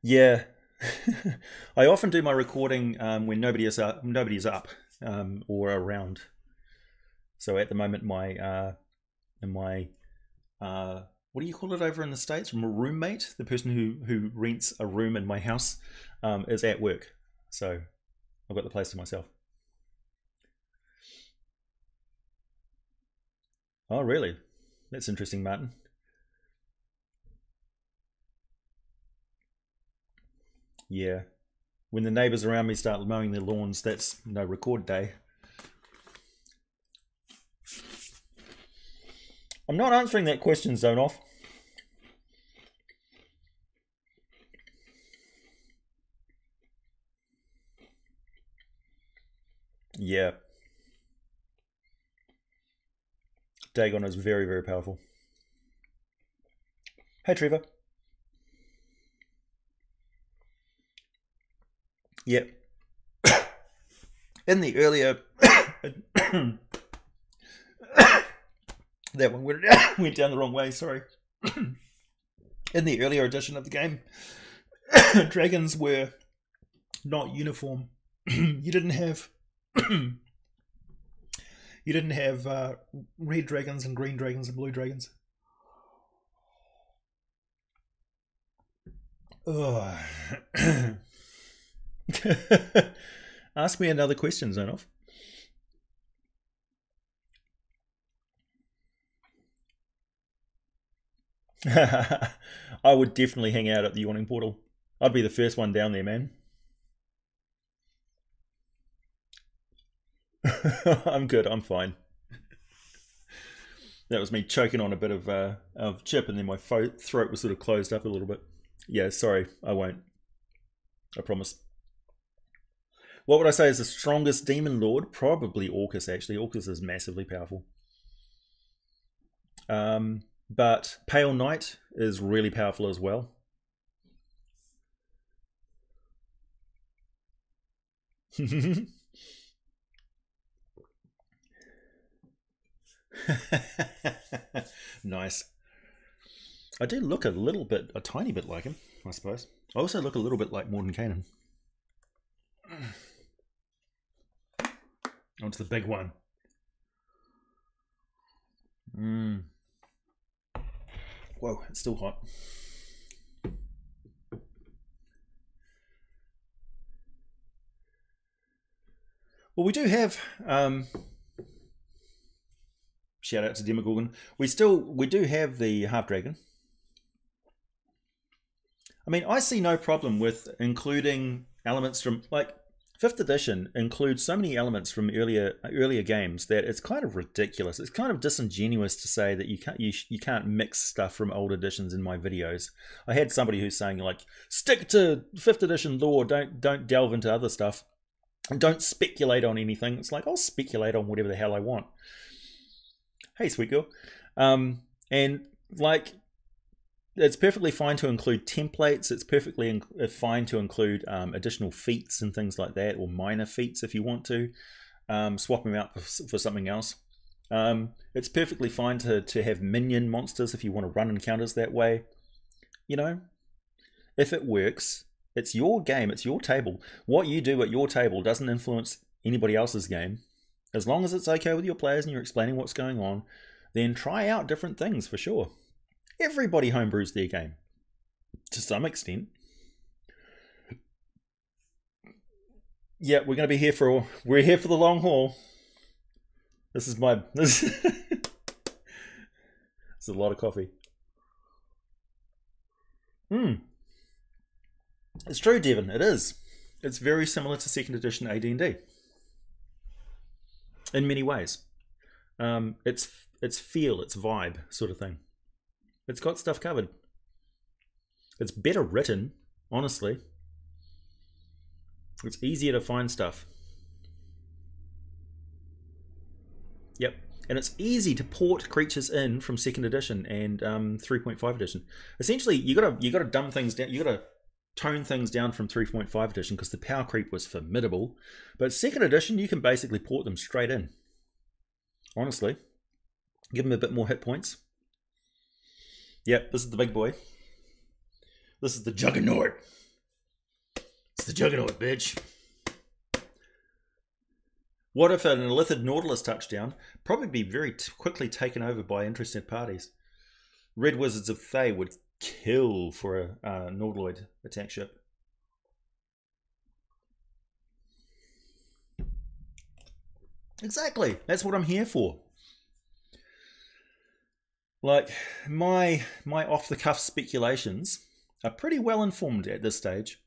Yeah, I often do my recording when nobody's up or around. So at the moment, my what do you call it over in the States? My roommate, the person who rents a room in my house, is at work. So I've got the place to myself. Oh, really? That's interesting, Martin. Yeah. When the neighbors around me start mowing their lawns, that's no record day. I'm not answering that question, Zonoff. Yeah. Dagon is very, very powerful. Hey, Trevor. Yep. In the earlier... that one went down the wrong way, sorry. In the earlier edition of the game, dragons were not uniform. You didn't have red dragons and green dragons and blue dragons. Ask me another question, Zonov. I would definitely hang out at the Yawning Portal. I'd be the first one down there, man. I'm good, I'm fine. That was me choking on a bit of chip, and then my throat was sort of closed up a little bit. Yeah, sorry, I won't. I promise. What would I say is the strongest demon lord? Probably Orcus, actually. Orcus is massively powerful. But Pale Knight is really powerful as well. Nice. I do look a tiny bit like him, I suppose. I also look a little bit like Mordenkainen. On to the big one. Whoa, it's still hot. Well, we do have shout out to Demogorgon. We do have the half dragon. I mean, I see no problem with including elements from, like, 5th edition includes so many elements from earlier games that it's kind of ridiculous. It's kind of disingenuous to say that you can't mix stuff from old editions in my videos. I had somebody who's saying, like, stick to 5th edition lore, don't delve into other stuff, and don't speculate on anything. It's like, I'll speculate on whatever the hell I want. Hey, sweet girl. And like, it's perfectly fine to include templates. It's perfectly fine to include additional feats and things like that, or minor feats if you want to. Swap them out for something else. It's perfectly fine to have minion monsters if you want to run encounters that way. You know, if it works, it's your game, it's your table. What you do at your table doesn't influence anybody else's game. As long as it's okay with your players and you're explaining what's going on, then try out different things for sure. Everybody homebrews their game, to some extent. Yeah, we're going to be here we're here for the long haul. This is a lot of coffee. It's true, Devon, it is. It's very similar to 2nd edition AD&D. In many ways. It's feel, it's vibe sort of thing. It's got stuff covered. It's better written, honestly. It's easier to find stuff. Yep. And it's easy to port creatures in from 2nd edition and 3.5 edition. Essentially, you gotta dumb things down. You gotta tone things down from 3.5 edition because the power creep was formidable. But 2nd edition, you can basically port them straight in. Honestly. Give them a bit more hit points. Yep, this is the big boy. This is the Juggernaut. It's the Juggernaut, bitch. What if an Illithid Nautilus touchdown? Probably be very quickly taken over by interested parties. Red Wizards of Thay would kill for a Nautiloid attack ship. Exactly. That's what I'm here for. Like, my off-the-cuff speculations are pretty well informed at this stage.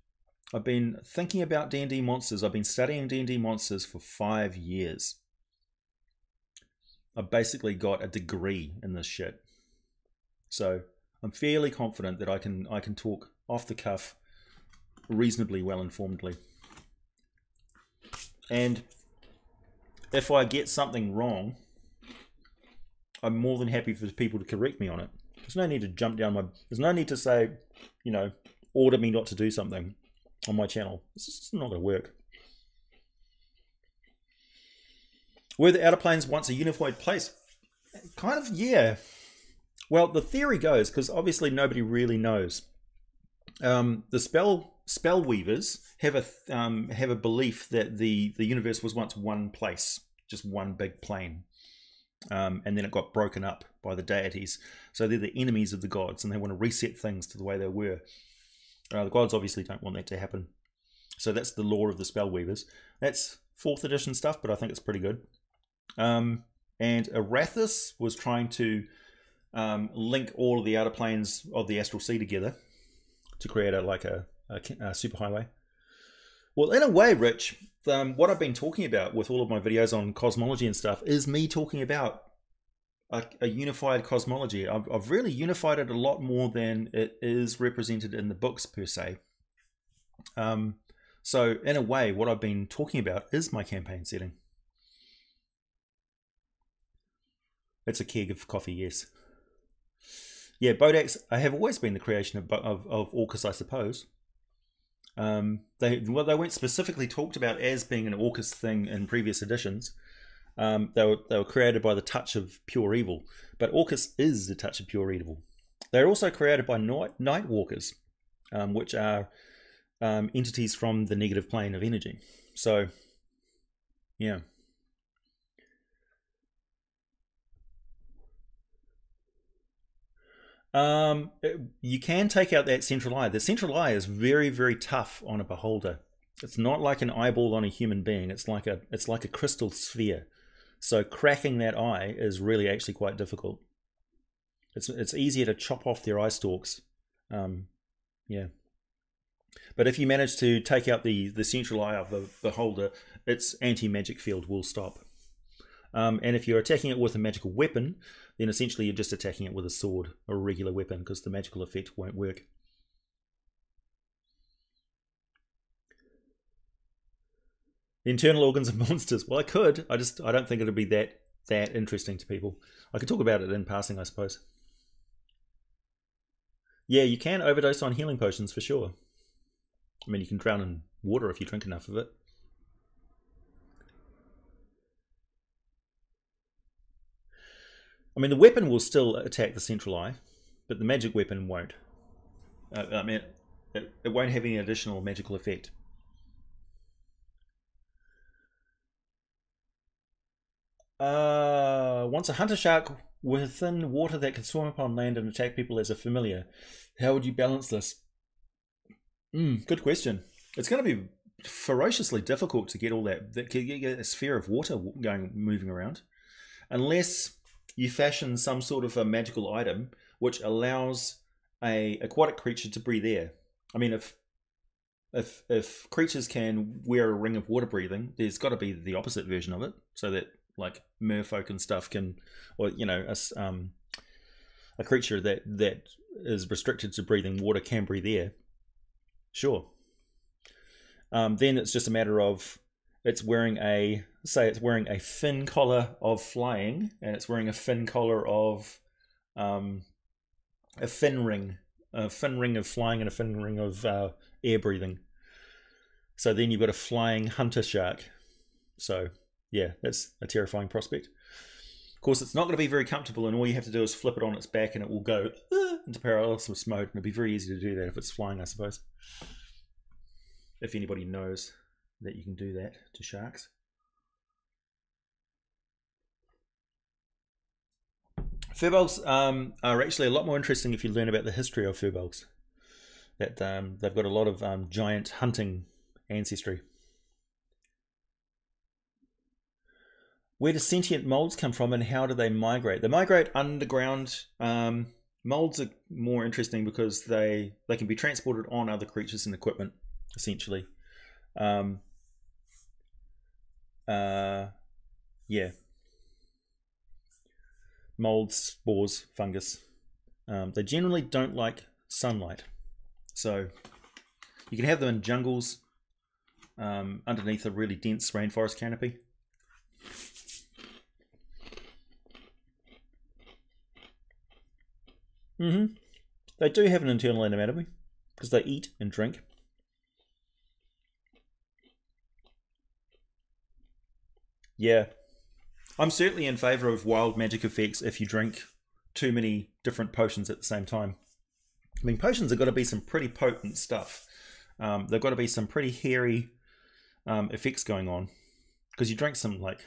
I've been thinking about D&D monsters. I've been studying D&D monsters for 5 years. I've basically got a degree in this shit. So I'm fairly confident that I can talk off the cuff reasonably well informedly. And if I get something wrong, I'm more than happy for people to correct me on it. There's no need to jump down my... There's no need to say, you know, order me not to do something on my channel. It's just not going to work. Were the Outer Planes once a unified place? Kind of, yeah. Well, the theory goes, because obviously nobody really knows. The spell weavers have a belief that the universe was once one place, just one big plane, and then it got broken up by the deities. So they're the enemies of the gods, and they want to reset things to the way they were. The gods obviously don't want that to happen. So that's the lore of the spell weavers. That's 4th edition stuff, but I think it's pretty good. And Arathis was trying to link all of the outer planes of the astral sea together to create a superhighway. Well, in a way, Rich, what I've been talking about with all of my videos on cosmology and stuff is me talking about a unified cosmology. I've really unified it a lot more than it is represented in the books per se. So in a way, what I've been talking about is my campaign setting. It's a keg of coffee, yes. Yeah, Bodax, I have always been the creation of AUKUS, I suppose. They weren't specifically talked about as being an AUKUS thing in previous editions. They were created by the touch of pure evil, but AUKUS is the touch of pure evil. They're also created by night walkers, which are entities from the negative plane of energy. So, yeah. You can take out that central eye. The central eye is very, very tough on a beholder. It's not like an eyeball on a human being. It's like a crystal sphere. So cracking that eye is really actually quite difficult. It's easier to chop off their eye stalks. Yeah. But if you manage to take out the central eye of the beholder, its anti-magic field will stop. And if you're attacking it with a magical weapon, then essentially you're just attacking it with a sword or a regular weapon, because the magical effect won't work. The internal organs of monsters. Well, I could. I don't think it'll be that interesting to people. I could talk about it in passing, I suppose. Yeah, you can overdose on healing potions for sure. I mean, you can drown in water if you drink enough of it. I mean, the weapon will still attack the central eye, but the magic weapon won't. I mean, it won't have any additional magical effect. Once a hunter shark within water that can swim upon land and attack people as a familiar. How would you balance this? Good question. It's going to be ferociously difficult to get all that get a sphere of water moving around, unless you fashion some sort of a magical item which allows a aquatic creature to breathe air. I mean, if creatures can wear a ring of water breathing, there's got to be the opposite version of it, so that like merfolk and stuff can, or you know, a creature that is restricted to breathing water can breathe air. Sure. Then it's just a matter of it's wearing a fin collar of flying, and it's wearing a fin collar of a fin ring of flying and a fin ring of air breathing. So then you've got a flying hunter shark. So yeah, that's a terrifying prospect. Of course, it's not going to be very comfortable, and all you have to do is flip it on its back and it will go into paralysis mode, and it'll be very easy to do that if it's flying, I suppose. If anybody knows that you can do that to sharks. Furbolgs are actually a lot more interesting if you learn about the history of furbolgs. That they've got a lot of giant hunting ancestry. Where do sentient molds come from, and how do they migrate? They migrate underground. Molds are more interesting because they can be transported on other creatures and equipment, essentially. Yeah. mold, spores, fungus. They generally don't like sunlight. So you can have them in jungles underneath a really dense rainforest canopy. They do have an internal anatomy because they eat and drink. Yeah, I'm certainly in favour of wild magic effects if you drink too many different potions at the same time. I mean, potions have got to be some pretty potent stuff. They've got to be some pretty hairy effects going on, because you drink some like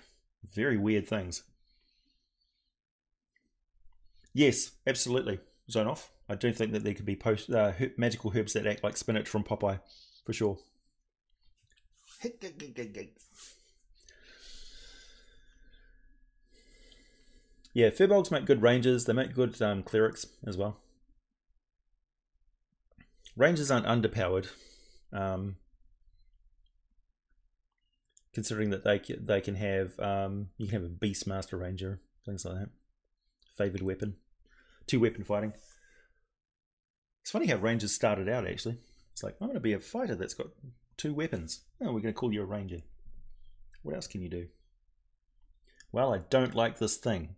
very weird things. Yes, absolutely. Zone off. I do think that there could be magical herbs that act like spinach from Popeye, for sure. Yeah, Furbolgs make good rangers. They make good clerics as well. Rangers aren't underpowered, considering that they can have you can have a Beastmaster Ranger, things like that. Favoured weapon, 2-weapon fighting. It's funny how Rangers started out actually. It's like, I'm going to be a fighter that's got 2 weapons. Oh, we're going to call you a Ranger. What else can you do? Well, I don't like this thing.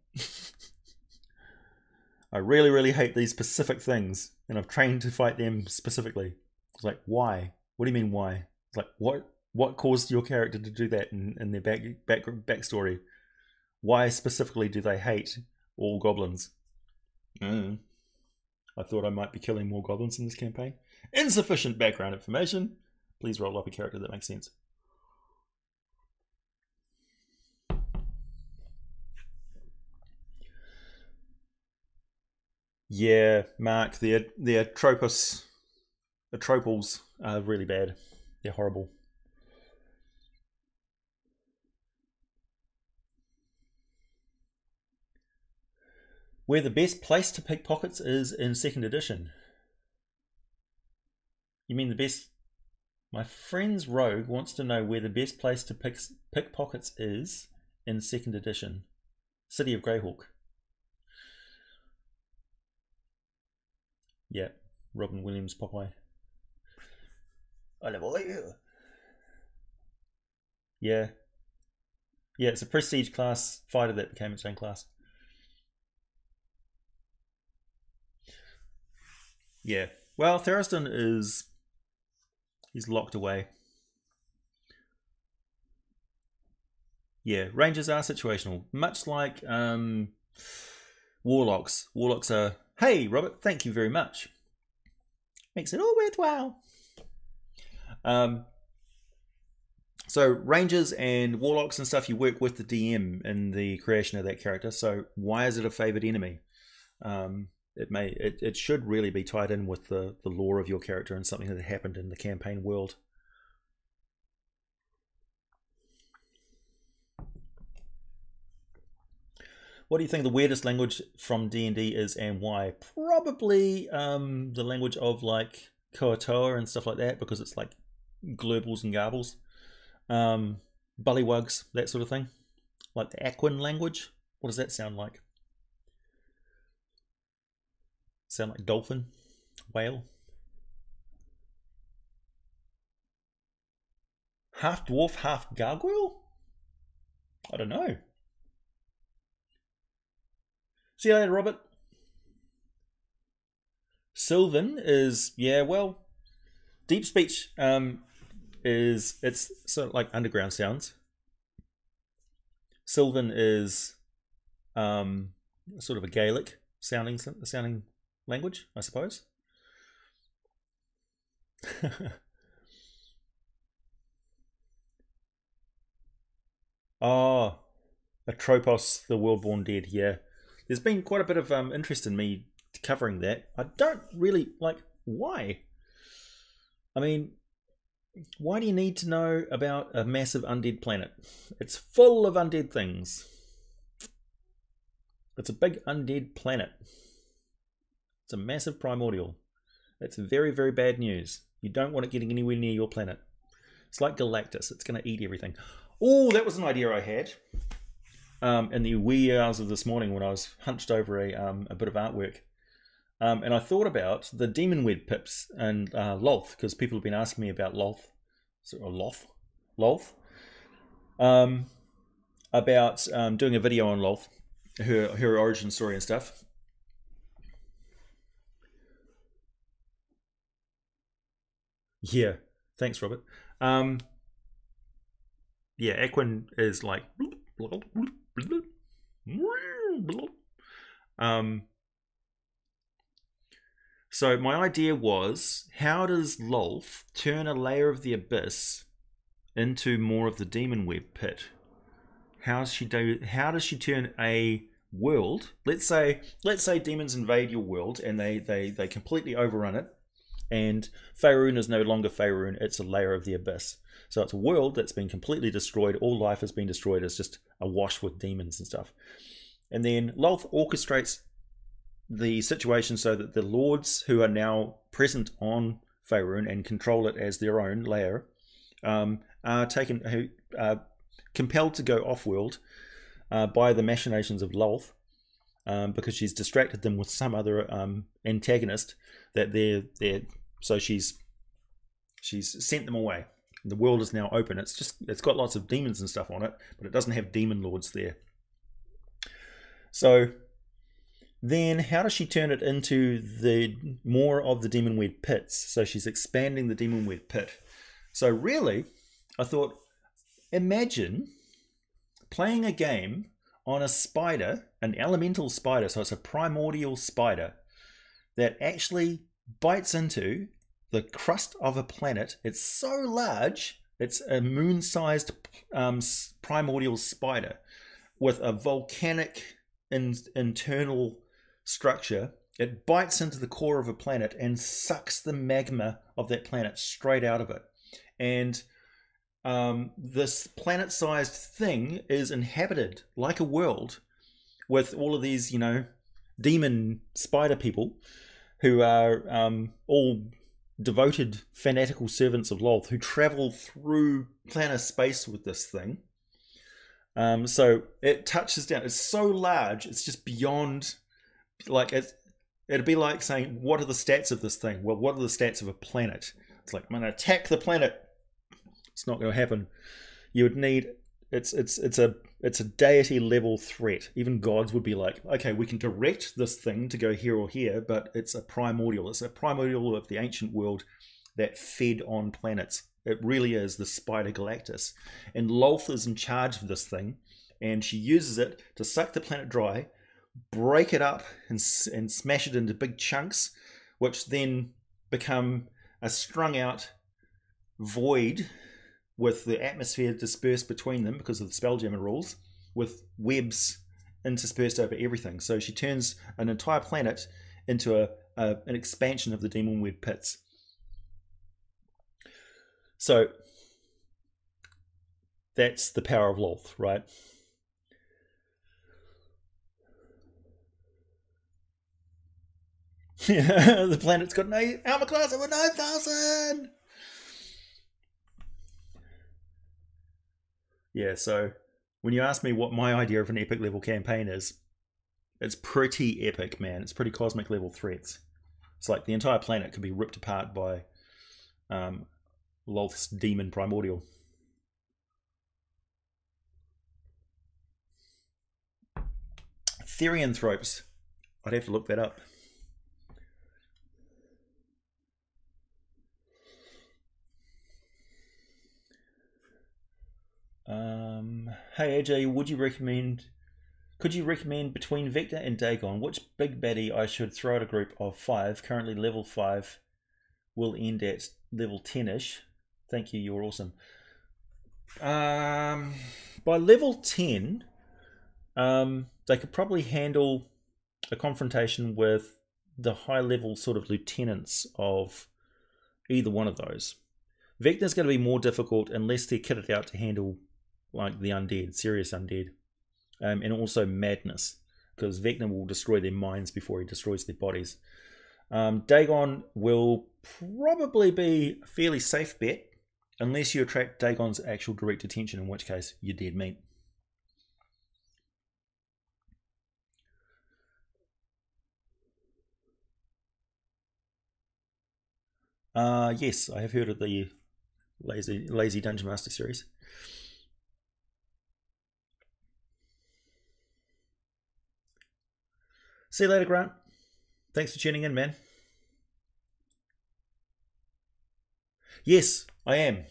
I really, really hate these specific things, and I've trained to fight them specifically. It's like, why? What do you mean, why? It's like, what caused your character to do that in their backstory? Why specifically do they hate all goblins? I thought I might be killing more goblins in this campaign. Insufficient background information. Please roll up a character that makes sense. Yeah, Mark, the Atropals are really bad. They're horrible. Where the best place to pick pockets is in 2nd edition. You mean the best... My friend's rogue wants to know where the best place to pick pockets is in 2nd edition. City of Greyhawk. Yeah, Robin Williams Popeye. I never like you. Yeah. Yeah, it's a prestige class fighter that became its own class. Yeah. Well, Theriston is... He's locked away. Yeah, Rangers are situational. Much like Warlocks. Warlocks are... Hey, Robert, thank you very much. Makes it all worthwhile. So Rangers and Warlocks and stuff, you work with the DM in the creation of that character. So why is it a favoured enemy? It should really be tied in with the lore of your character and something that happened in the campaign world. What do you think the weirdest language from D&D is, and why? Probably the language of like Koatoa and stuff like that, because it's like glurbles and garbles. Bullywugs, that sort of thing. Like the Aquan language. What does that sound like? Sound like dolphin? Whale? Half dwarf, half gargoyle? I don't know. See you later, Robert. Sylvan is, yeah, well, deep speech it's sort of like underground sounds. Sylvan is sort of a Gaelic sounding language, I suppose. Oh, Atropos, the World-Born Dead, yeah. There's been quite a bit of interest in me covering that. I don't really, like, why? I mean, why do you need to know about a massive undead planet? It's full of undead things. It's a big undead planet. It's a massive primordial. It's very, very bad news. You don't want it getting anywhere near your planet. It's like Galactus. It's going to eat everything. Oh, that was an idea I had. in the wee hours of this morning when I was hunched over a bit of artwork. And I thought about the demon web pips and Lolth, because people have been asking me about Lolth, or Lolth, about doing a video on Lolth, her origin story and stuff. Yeah, thanks, Robert. Yeah, Equin is like. So my idea was, how does Lolth turn a layer of the abyss into more of the demon web pit? How does she turn a world? Let's say demons invade your world and they completely overrun it, and Faerun is no longer Faerun, it's a layer of the abyss. So it's a world that's been completely destroyed, all life has been destroyed, it's just awash with demons and stuff. And then Lolth orchestrates the situation so that the lords who are now present on Faerun and control it as their own layer are compelled to go off-world by the machinations of Lolth, because she's distracted them with some other antagonist so she's sent them away. The world is now open. It's got lots of demons and stuff on it, but it doesn't have demon lords there. So then how does she turn it into more of the demon web pits? So she's expanding the demon web pit. So really, I thought, imagine playing a game on a spider, an elemental spider, so it's a primordial spider, that actually bites into the crust of a planet. It's so large, it's a moon-sized primordial spider with a volcanic internal structure. It bites into the core of a planet and sucks the magma of that planet straight out of it. And this planet-sized thing is inhabited like a world with all of these, demon spider people who are all devoted, fanatical servants of Lolth who travel through planet space with this thing. So it touches down. It's so large, it's just beyond, it'd be like saying, what are the stats of this thing? Well, what are the stats of a planet? It's like, I'm going to attack the planet. It's not going to happen. You would need, it's a deity level threat. Even gods would be like, okay, we can direct this thing to go here or here, but it's a primordial. It's a primordial of the ancient world that fed on planets. It really is the Spider Galactus. And Lolth is in charge of this thing, and she uses it to suck the planet dry, break it up, and smash it into big chunks, which then become a strung out void with the atmosphere dispersed between them because of the Spelljammer rules, with webs interspersed over everything. So she turns an entire planet into an expansion of the demon web pits. So that's the power of Lolth, right? The planet's got an armor class of 9,000! Yeah, so when you ask me what my idea of an epic level campaign is, it's pretty epic, man. It's pretty cosmic level threats. It's like the entire planet could be ripped apart by Lolth's demon primordial. Therianthropes. I'd have to look that up. Hey AJ, could you recommend between Vector and Dagon which big baddie I should throw at a group of 5, currently level 5, will end at level 10ish? Thank you, you're awesome. By level 10, they could probably handle a confrontation with the high level sort of lieutenants of either one of those. Vector's going to be more difficult unless they're kitted out to handle like the undead, serious undead, and also madness, because Vector will destroy their minds before he destroys their bodies. Dagon will probably be a fairly safe bet, unless you attract Dagon's actual direct attention, in which case you're dead meat. Yes, I have heard of the Lazy Dungeon Master series. See you later, Grant. Thanks for tuning in, man. Yes, I am.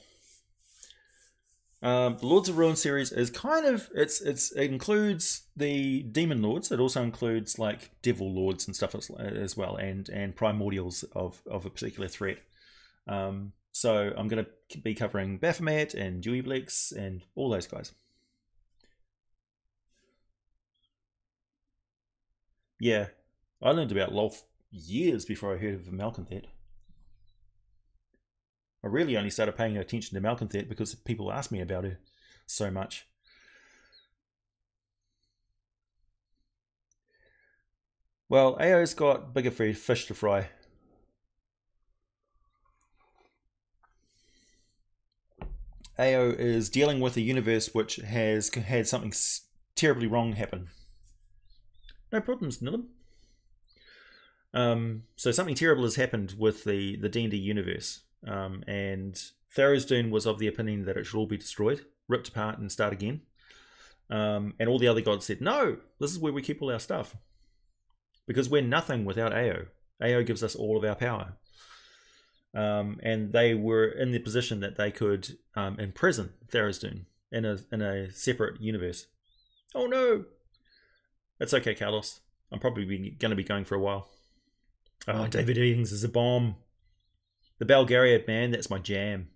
The Lords of Ruin series is kind of it includes the demon lords. It also includes like devil lords and stuff as well, and primordials of a particular threat. So I'm going to be covering Baphomet and Deweyblix and all those guys. Yeah, I learned about Lolth years before I heard of Malconthet. I really only started paying attention to Malconthet because people asked me about it so much. Well, AO's got bigger fish to fry. AO is dealing with a universe which has had something terribly wrong happen. No problems, Nilum. So something terrible has happened with the D&D universe. And Tharizdun was of the opinion that it should all be destroyed, ripped apart and start again. And all the other gods said, no, this is where we keep all our stuff. Because we're nothing without AO. AO gives us all of our power. And they were in the position that they could imprison Tharizdun in a separate universe. Oh no! It's okay, Carlos. I'm probably going to be going for a while. Oh, David Eddings is a bomb. The Belgariad, man, that's my jam.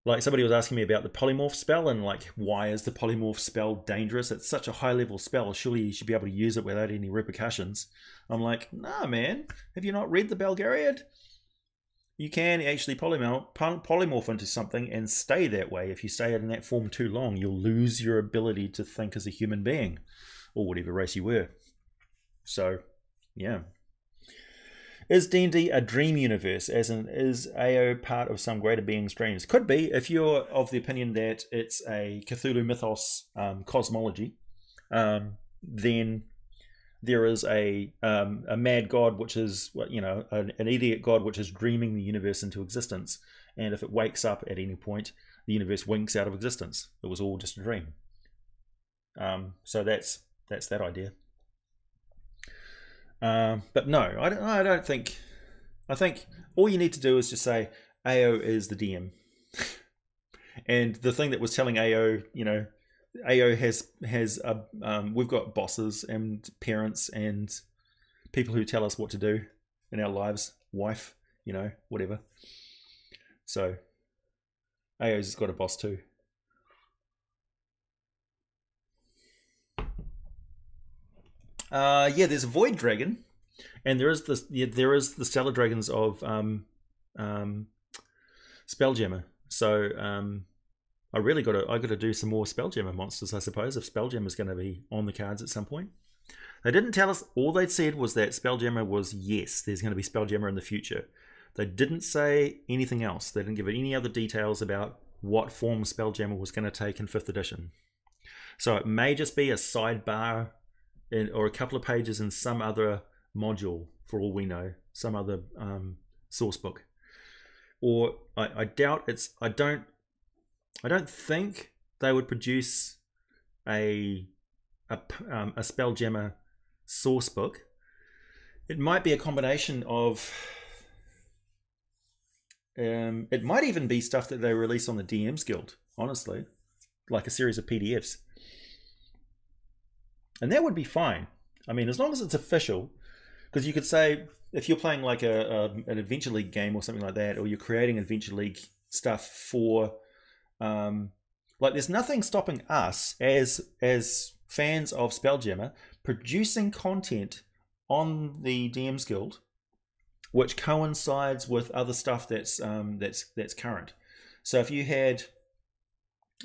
Like, somebody was asking me about the polymorph spell and like, why is the polymorph spell dangerous? It's such a high level spell. Surely you should be able to use it without any repercussions. I'm like, nah, man. Have you not read the Belgariad? You can actually polymorph into something and stay that way. If you stay in that form too long, you'll lose your ability to think as a human being or whatever race you were. So, yeah. Is D&D a dream universe, as in is AO part of some greater being's dreams? Could be, if you're of the opinion that it's a Cthulhu mythos cosmology. Then there is a mad god, which is an idiot god, which is dreaming the universe into existence. And if it wakes up at any point, the universe winks out of existence. It was all just a dream. So that's that idea. But no, I don't think. I think all you need to do is just say AO is the DM, and the thing that was telling AO, AO has we've got bosses and parents and people who tell us what to do in our lives, wife, whatever. So AO's got a boss too. Yeah, there's a Void Dragon, and there is the Stellar Dragons of Spelljammer. So I got to do some more Spelljammer monsters, I suppose, if Spelljammer is going to be on the cards at some point. They didn't tell us. All they'd said was that Spelljammer was yes, there's going to be Spelljammer in the future. They didn't say anything else. They didn't give it any other details about what form Spelljammer was going to take in 5th edition. So it may just be a sidebar or a couple of pages in some other module, for all we know, some other source book. Or I doubt it's. I don't think they would produce a Spelljammer source book. It might be a combination of. It might even be stuff that they release on the DM's Guild, honestly, like a series of PDFs. And that would be fine. I mean, as long as it's official, because you could say, if you're playing like an Adventure League game or something like that, or you're creating Adventure League stuff for, like, there's nothing stopping us as fans of Spelljammer producing content on the DM's Guild, which coincides with other stuff that's current. So if you had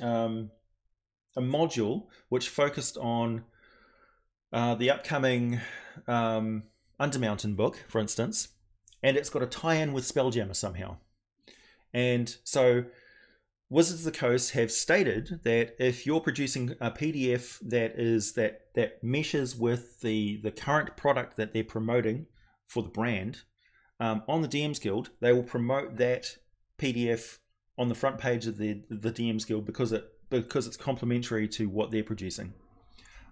a module which focused on the upcoming Undermountain book, for instance, and it's got a tie-in with Spelljammer somehow. And so Wizards of the Coast have stated that if you're producing a PDF that meshes with the current product that they're promoting for the brand, on the DMs Guild, they will promote that PDF on the front page of the DMs Guild because it's complementary to what they're producing.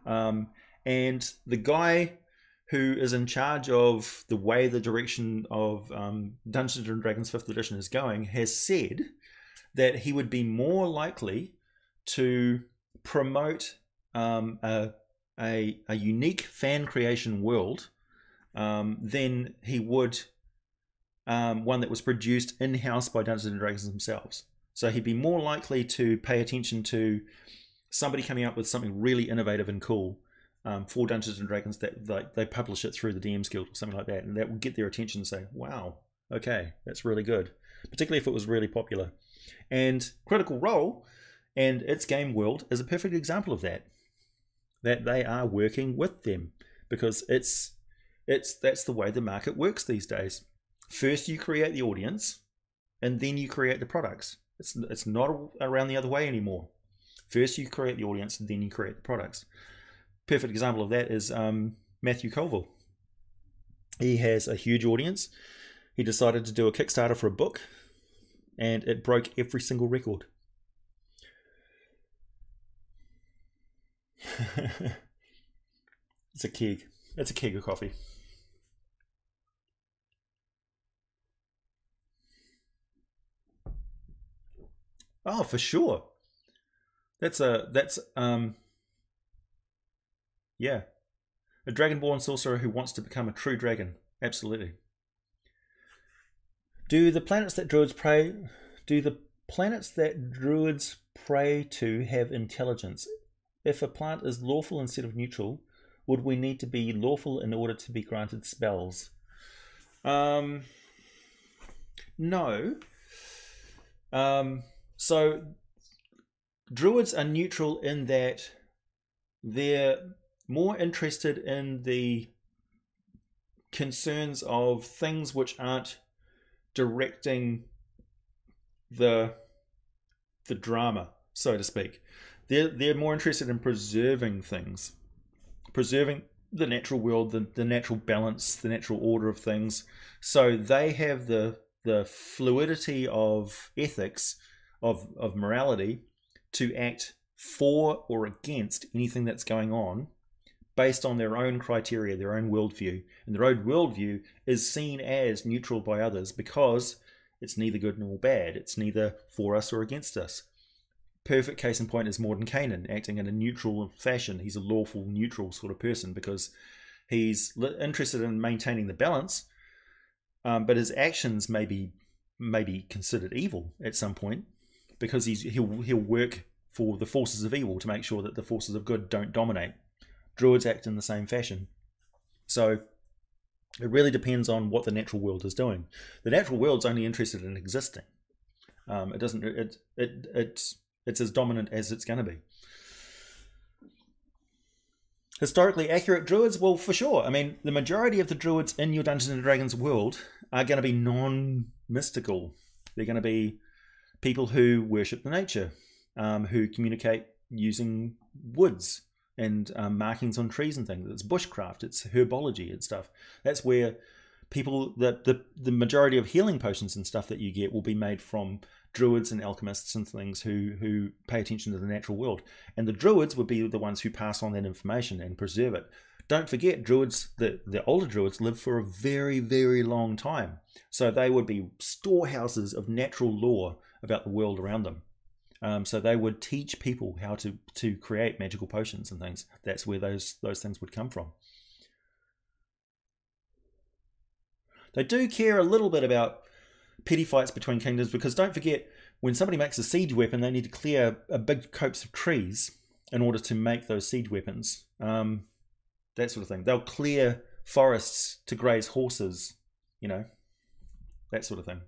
And the guy who is in charge of the direction of Dungeons and Dragons 5th edition is going has said that he would be more likely to promote a unique fan creation world than he would one that was produced in-house by Dungeons and Dragons themselves. So he'd be more likely to pay attention to somebody coming up with something really innovative and cool for Dungeons and Dragons that they publish it through the DMs Guild or something like that, and that will get their attention and say, wow, okay, that's really good, particularly if it was really popular. And Critical Role and its game world is a perfect example of that they are working with them, because that's the way the market works these days. First you create the audience and then you create the products. It's not around the other way anymore. First you create the audience and then you create the products. Perfect example of that is Matthew Colville. He has a huge audience. He decided to do a Kickstarter for a book and it broke every single record. It's a keg. It's a keg of coffee. Oh, for sure. Yeah, a dragonborn sorcerer who wants to become a true dragon. Absolutely. Do the planets that druids pray to have intelligence? If a plant is lawful instead of neutral, would we need to be lawful in order to be granted spells? No. So druids are neutral in that they're more interested in the concerns of things which aren't directing the drama, so to speak. They're more interested in preserving things, preserving the natural world, the natural balance, the natural order of things. So they have the fluidity of ethics, of morality, to act for or against anything that's going on based on their own criteria, their own worldview. And their own worldview is seen as neutral by others because it's neither good nor bad. It's neither for us or against us. Perfect case in point is Mordenkainen, acting in a neutral fashion. He's a lawful, neutral sort of person because he's interested in maintaining the balance, but his actions may be considered evil at some point because he'll work for the forces of evil to make sure that the forces of good don't dominate. Druids act in the same fashion. So it really depends on what the natural world is doing. The natural world's only interested in existing. It's as dominant as it's going to be. Historically accurate druids? Well, for sure. I mean, the majority of the druids in your Dungeons and Dragons world are going to be non-mystical. They're going to be people who worship the nature, who communicate using woods and markings on trees and things. It's bushcraft, it's herbology and stuff. That's where people, the majority of healing potions and stuff that you get will be made from druids and alchemists and things who pay attention to the natural world. And the druids would be the ones who pass on that information and preserve it. Don't forget, druids, the older druids lived for a very, very long time. So they would be storehouses of natural lore about the world around them. So they would teach people how to create magical potions and things. That's where those things would come from. They do care a little bit about petty fights between kingdoms, because don't forget, when somebody makes a siege weapon, they need to clear a big copse of trees in order to make those siege weapons. That sort of thing. They'll clear forests to graze horses, that sort of thing.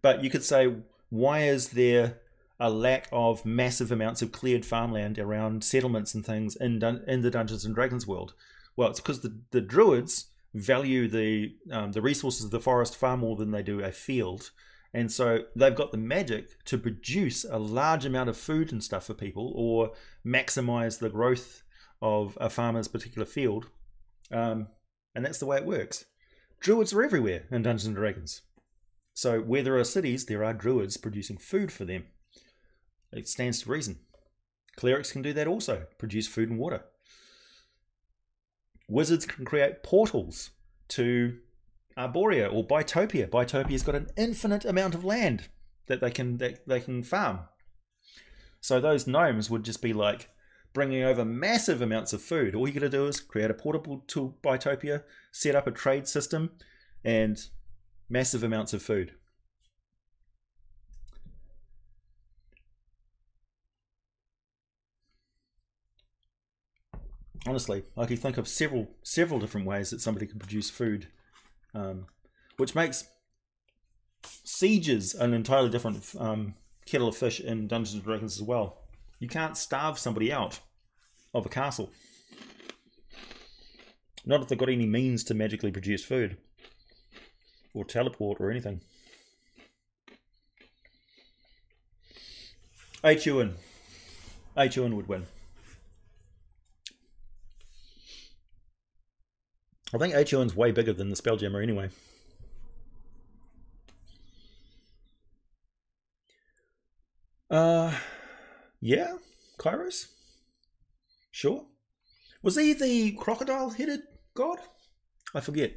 But you could say, why is there a lack of massive amounts of cleared farmland around settlements and things in the Dungeons and Dragons world? Well, it's because the druids value the resources of the forest far more than they do a field, and so they've got the magic to produce a large amount of food and stuff for people, or maximize the growth of a farmer's particular field, and that's the way it works. Druids are everywhere in Dungeons and Dragons. So where there are cities, there are druids producing food for them. It stands to reason. Clerics can do that also, produce food and water. Wizards can create portals to Arborea or Bitopia. Bitopia's got an infinite amount of land that they can farm. So those gnomes would just be like bringing over massive amounts of food. All you got to do is create a portal to Bitopia, set up a trade system, and massive amounts of food. Honestly, I can think of several different ways that somebody can produce food, which makes sieges an entirely different kettle of fish in Dungeons and Dragons as well. You can't starve somebody out of a castle. Not if they've got any means to magically produce food or teleport or anything. H-Ewan would win. I think H-Ewan's way bigger than the Spelljammer anyway. Yeah, Kairos? Sure. Was he the crocodile-headed god? I forget.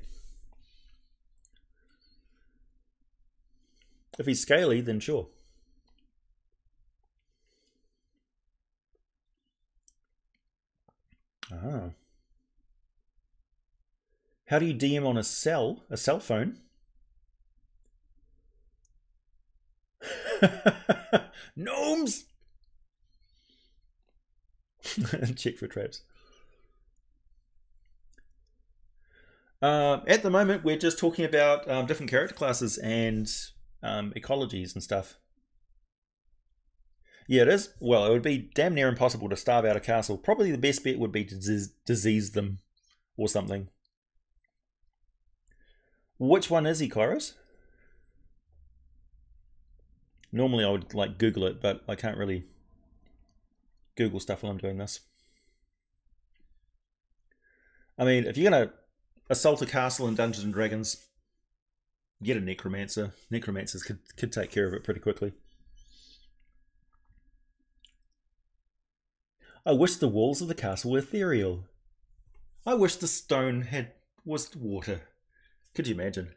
If he's scaly, then sure. Ah. How do you DM on a cell phone? Gnomes! Check for traps. At the moment, we're just talking about different character classes and ecologies and stuff. Yeah, it is. Well, it would be damn near impossible to starve out a castle. Probably the best bet would be to disease them or something. Which one is he, Kairos? Normally I would like Google it, but I can't really Google stuff while I'm doing this. I mean, if you're going to assault a castle in Dungeons and Dragons, get a necromancer. Necromancers could take care of it pretty quickly. I wish the walls of the castle were ethereal. I wish the stone was water. Could you imagine?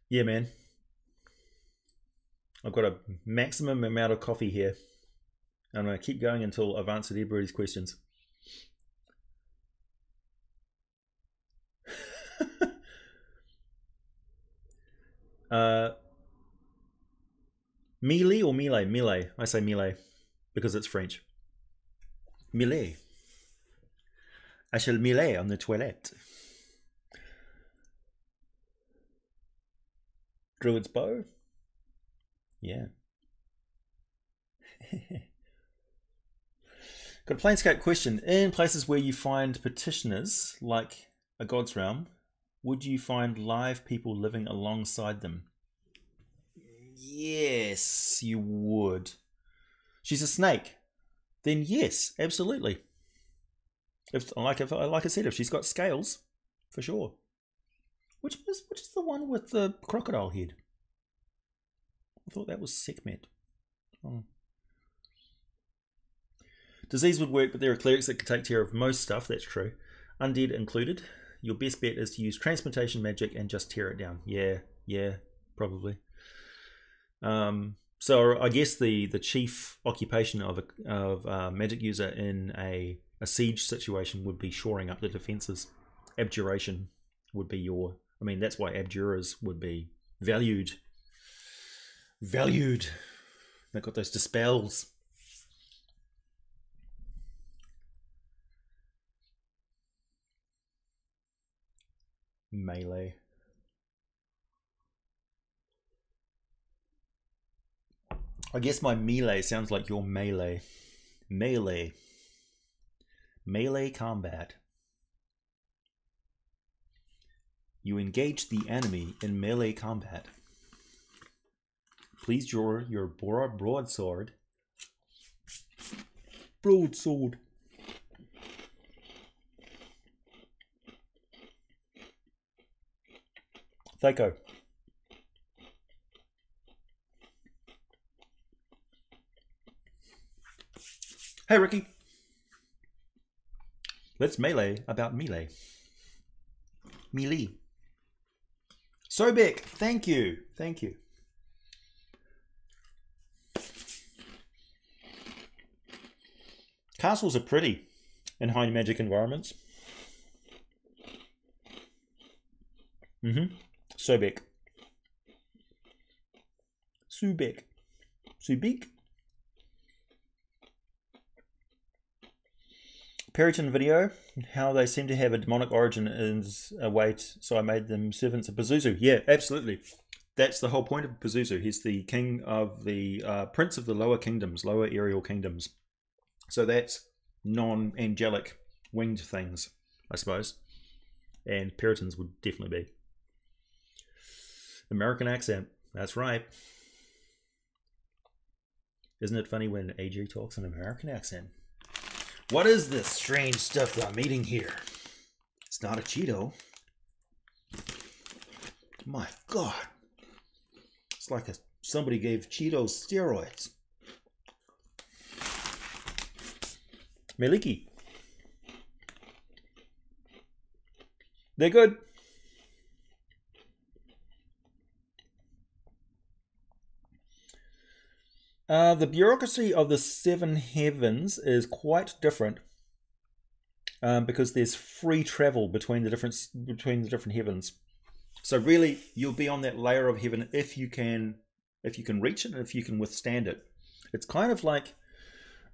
Yeah, man. I've got a maximum amount of coffee here. I'm going to keep going until I've answered everybody's questions. Melee or melee? Melee. I say melee because it's French. Melee. I shall melee on the toilette. Druid's bow? Yeah. Got a Planescape question. In places where you find petitioners, like a God's Realm, would you find live people living alongside them? Yes, you would. She's a snake. Then yes, absolutely. Like I said, if she's got scales, for sure. Which is the one with the crocodile head? I thought that was Sekhmet. Oh. Disease would work, but there are clerics that can take care of most stuff. That's true. Undead included. Your best bet is to use transmutation magic and just tear it down. Yeah, probably. So I guess the chief occupation of a magic user in a siege situation would be shoring up the defenses. Abjuration would be your... I mean, that's why abjurers would be valued. They've got those dispels. Melee. I guess my melee sounds like your melee. Melee. Melee combat. You engage the enemy in melee combat. Please draw your broadsword. Broadsword. Thaco. Hey Ricky. Let's melee about melee. Melee. Sobek, thank you. Thank you. Castles are pretty in high magic environments. Sobek. Subek. Subik. Peterson video, how they seem to have a demonic origin is a way so I made them servants of Pazuzu. Yeah, absolutely. That's the whole point of Pazuzu. He's the king of the prince of the lower kingdoms, lower aerial kingdoms. So that's non-angelic winged things, I suppose. And Peterson's would definitely be. American accent. That's right. Isn't it funny when AG talks an American accent? What is this strange stuff that I'm eating here? It's not a Cheeto. My God. It's like somebody gave Cheetos steroids. Meliki. They're good. The bureaucracy of the Seven Heavens is quite different because there's free travel between the different heavens. So really, you'll be on that layer of heaven if you can reach it and if you can withstand it. It's kind of like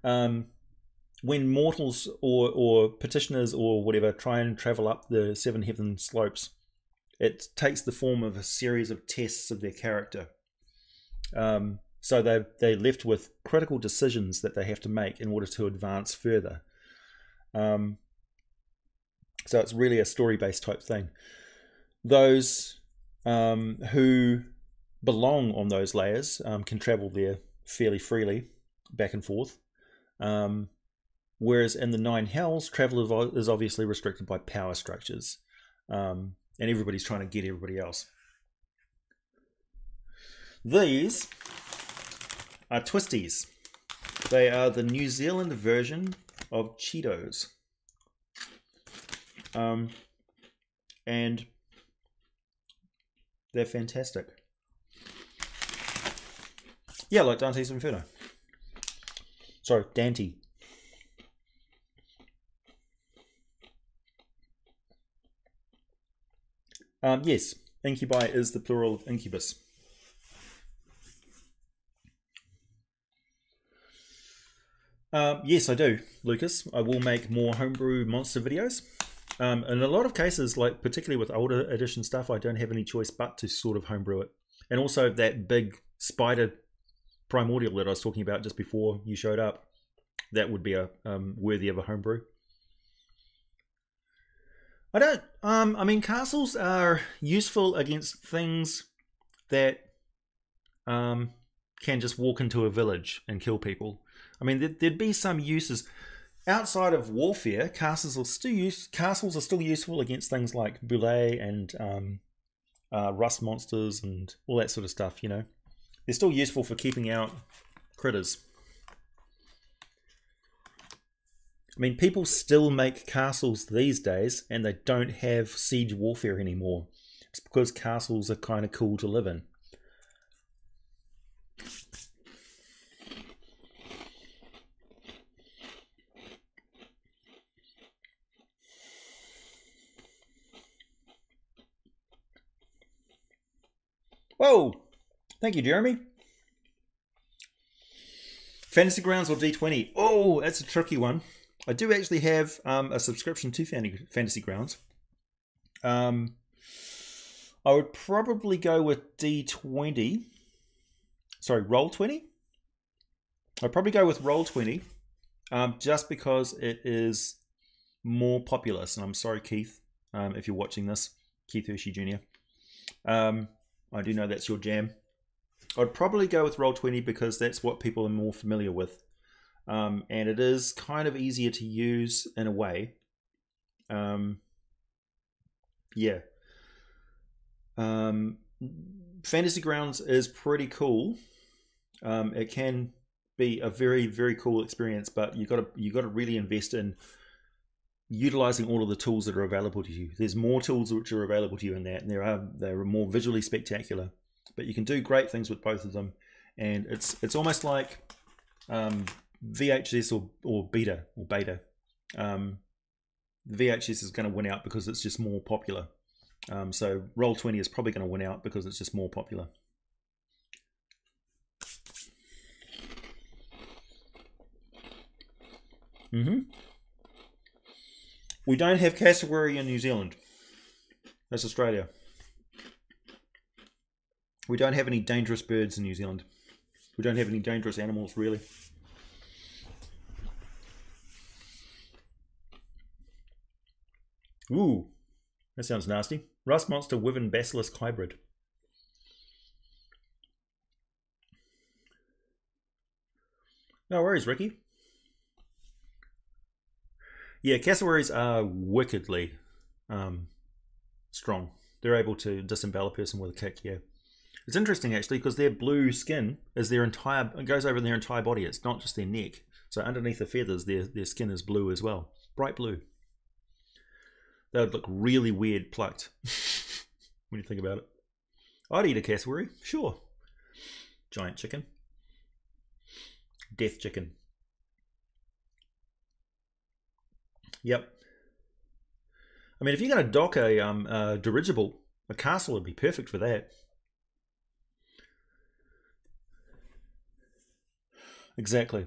when mortals or petitioners or whatever try and travel up the Seven Heaven slopes. It takes the form of a series of tests of their character. So they're left with critical decisions that they have to make in order to advance further. So it's really a story-based type thing. Those who belong on those layers can travel there fairly freely, back and forth. Whereas in the Nine Hells, travel is obviously restricted by power structures. And everybody's trying to get everybody else. These are Twisties. They are the New Zealand version of Cheetos. And they're fantastic. Yeah, like Dante's Inferno. Sorry, Dante. Yes, incubi is the plural of incubus. Yes, I do, Lucas. I will make more homebrew monster videos. In a lot of cases, like particularly with older edition stuff, I don't have any choice but to sort of homebrew it. And also that big spider primordial that I was talking about just before you showed up, that would be a worthy of a homebrew. I mean, castles are useful against things that can just walk into a village and kill people. I mean, there'd be some uses outside of warfare. Castles are still useful against things like boulet and rust monsters and all that sort of stuff. You know, they're still useful for keeping out critters. I mean, people still make castles these days, and they don't have siege warfare anymore. It's because castles are kind of cool to live in. Whoa! Thank you, Jeremy. Fantasy Grounds or D20? Oh, that's a tricky one. I do actually have a subscription to Fantasy Grounds. I would probably go with D20. Sorry, Roll20? I'd probably go with Roll20 just because it is more populous. And I'm sorry, Keith, if you're watching this, Keith Hershey Jr. I do know that's your jam. I'd probably go with Roll20 because that's what people are more familiar with. And it is kind of easier to use in a way. Yeah. Fantasy Grounds is pretty cool. It can be a very, very cool experience, but you got to really invest in utilizing all of the tools that are available to you. There's more tools which are available to you in that, and they're more visually spectacular. But you can do great things with both of them, and it's almost like VHS or beta. VHS is going to win out because it's just more popular. So Roll20 is probably going to win out because it's just more popular. We don't have cassowary in New Zealand. That's Australia. We don't have any dangerous birds in New Zealand. We don't have any dangerous animals, really. Ooh, that sounds nasty. Rust monster wyvern basilisk hybrid. No worries, Ricky. Yeah, cassowaries are wickedly strong. They're able to disembowel a person with a kick, yeah. It's interesting actually because their blue skin is it goes over their entire body. It's not just their neck. So underneath the feathers, their skin is blue as well. Bright blue. They would look really weird plucked when you think about it. I'd eat a cassowary, sure. Giant chicken. Death chicken. Yep. I mean, if you're going to dock a dirigible, a castle would be perfect for that. Exactly.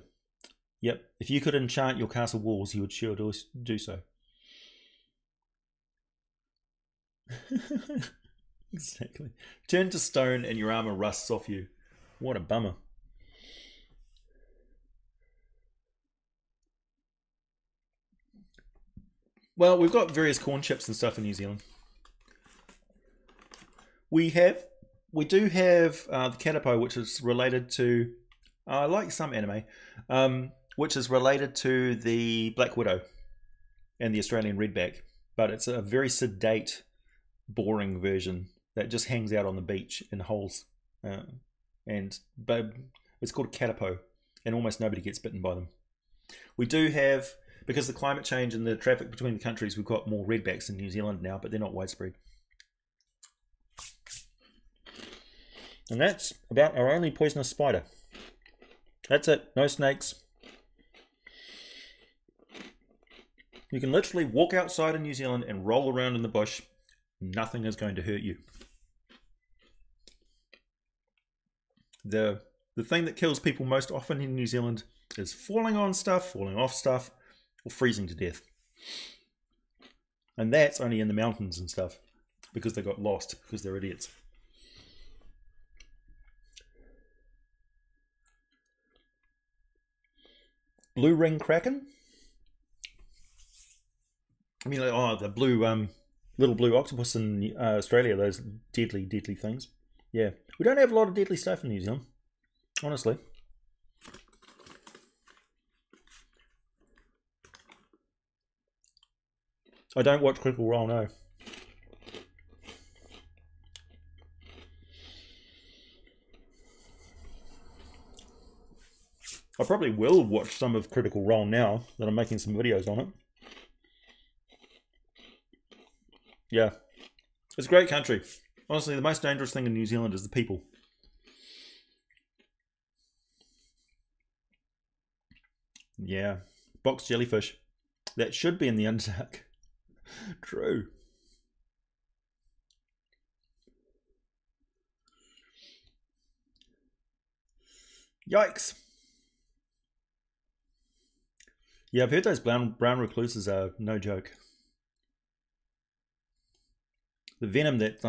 Yep. If you could enchant your castle walls, you would sure do so. Exactly. Turn to stone and your armor rusts off you. What a bummer. Well, we've got various corn chips and stuff in New Zealand. We do have the Katapo, which is related to, like some anime, which is related to the Black Widow and the Australian Redback, but it's a very sedate, boring version that just hangs out on the beach in holes, but it's called Katapo, and almost nobody gets bitten by them. We do have, because of the climate change and the traffic between the countries, we've got more redbacks in New Zealand now, but they're not widespread. And that's about our only poisonous spider. That's it. No snakes. You can literally walk outside in New Zealand and roll around in the bush. Nothing is going to hurt you. The thing that kills people most often in New Zealand is falling on stuff, falling off stuff, or freezing to death. And that's only in the mountains and stuff, because they got lost, because they're idiots. Blue ring kraken? I mean, the blue, little blue octopus in Australia, those deadly, deadly things. Yeah, we don't have a lot of deadly stuff in New Zealand, honestly. I don't watch Critical Role, no. I probably will watch some of Critical Role now that I'm making some videos on it. Yeah. It's a great country. Honestly, the most dangerous thing in New Zealand is the people. Yeah. Box jellyfish. That should be in the Underdark. True. Yikes. Yeah, I've heard those brown recluses are no joke. The venom that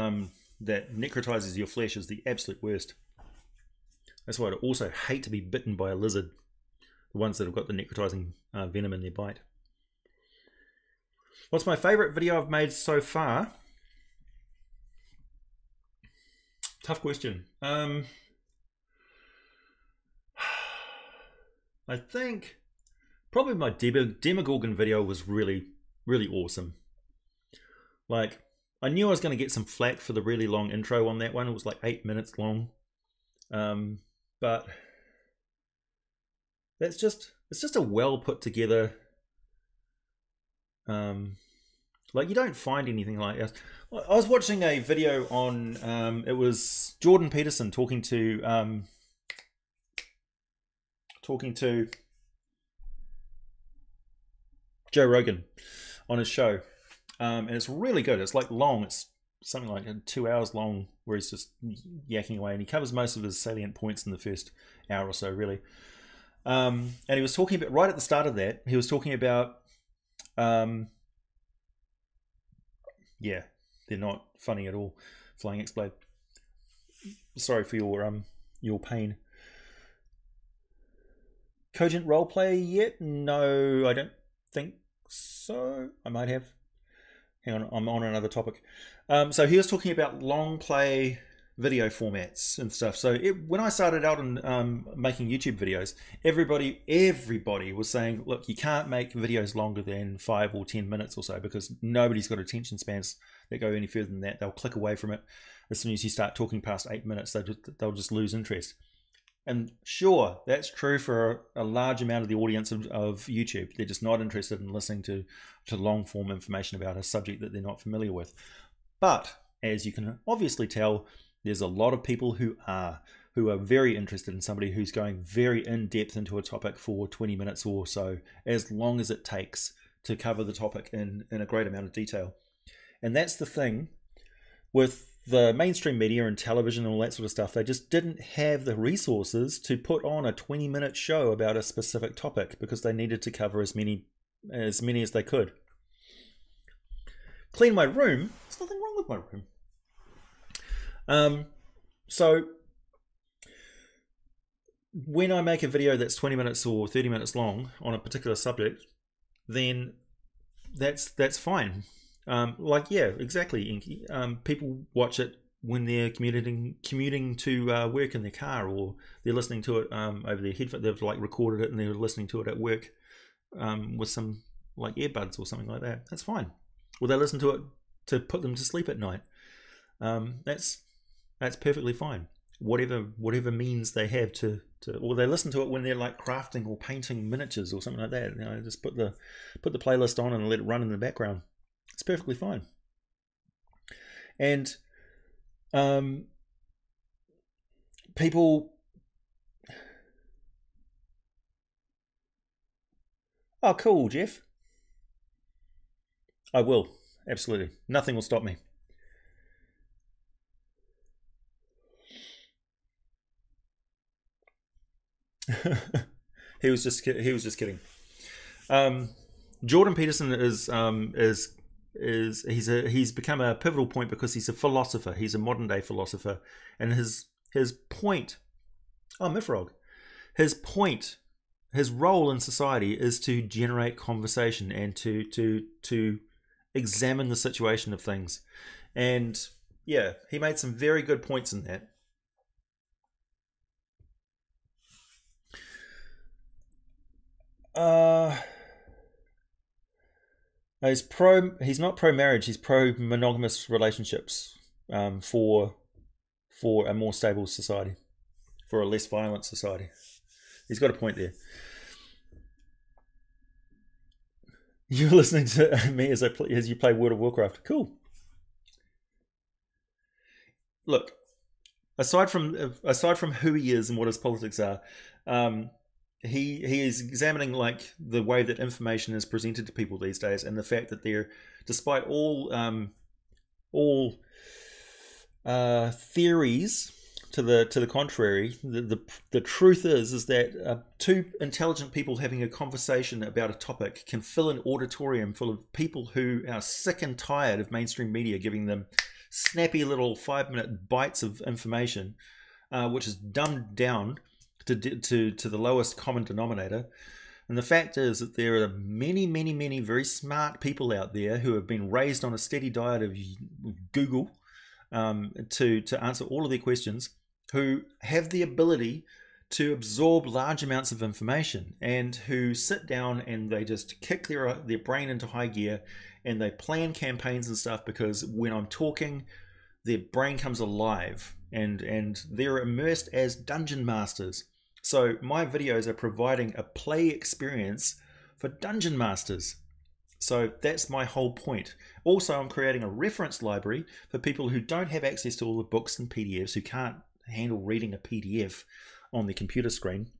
necrotizes your flesh is the absolute worst. That's why I'd also hate to be bitten by a lizard. The ones that have got the necrotizing venom in their bite. What's my favorite video I've made so far? Tough question. I think probably my Demogorgon video was really, really awesome. Like, I knew I was going to get some flack for the really long intro on that one. It was like 8 minutes long. But it's just a well put together. Like, you don't find anything like that. I was watching a video on it was Jordan Peterson talking to Joe Rogan on his show, and it's really good. It's like long. It's something like 2 hours long, where he's just yakking away, and he covers most of his salient points in the first hour or so, really. And he was talking about, right at the start of that, he was talking about yeah, they're not funny at all. Flying X-Blade. Sorry for your pain. Cogent roleplay yet? No, I don't think so. I might have. Hang on, I'm on another topic. So he was talking about long play video formats and stuff. So when I started out on making YouTube videos, everybody was saying, look, you can't make videos longer than 5 or 10 minutes or so, because nobody's got attention spans that go any further than that. They'll click away from it as soon as you start talking past 8 minutes. They'll just lose interest. And sure, that's true for a large amount of the audience of YouTube. They're just not interested in listening to long form information about a subject that they're not familiar with. But as you can obviously tell, there's a lot of people who are very interested in somebody who's going very in-depth into a topic for 20 minutes or so, as long as it takes to cover the topic in a great amount of detail. And that's the thing with the mainstream media and television and all that sort of stuff. They just didn't have the resources to put on a 20-minute show about a specific topic, because they needed to cover as many as they could. Clean my room. There's nothing wrong with my room. So when I make a video that's 20 minutes or 30 minutes long on a particular subject, then that's fine. Like, yeah, exactly, Inky. People watch it when they're commuting to work in their car, or they're listening to it over their headphones. They've like recorded it and they're listening to it at work with some like earbuds or something like that. That's fine. Or they listen to it to put them to sleep at night. That's perfectly fine. Whatever means they have to, or they listen to it when they're like crafting or painting miniatures or something like that. You know, just put the playlist on and let it run in the background. It's perfectly fine. And people, oh cool, Jeff. I will, absolutely. Nothing will stop me. he was just kidding. Jordan Peterson he's become a pivotal point because he's a philosopher. He's a modern day philosopher, and his point, Mifrog, his role in society is to generate conversation and to examine the situation of things. And yeah, he made some very good points in that. He's not pro marriage. He's pro monogamous relationships for a more stable society, for a less violent society. He's got a point there. You're listening to me as you play World of Warcraft. Cool. Look, aside from who he is and what his politics are, he is examining like the way that information is presented to people these days, and the fact that they're, despite all theories to the contrary, the truth is that two intelligent people having a conversation about a topic can fill an auditorium full of people who are sick and tired of mainstream media giving them snappy little 5-minute bites of information, which is dumbed down to the lowest common denominator, And the fact is that there are many, many, many very smart people out there who have been raised on a steady diet of Google to answer all of their questions, who have the ability to absorb large amounts of information, and who sit down and they just kick their brain into high gear, and they plan campaigns and stuff, because when I'm talking, their brain comes alive, and they're immersed as dungeon masters. So my videos are providing a play experience for dungeon masters. So that's my whole point. Also, I'm creating a reference library for people who don't have access to all the books and PDFs, who can't handle reading a PDF on the computer screen.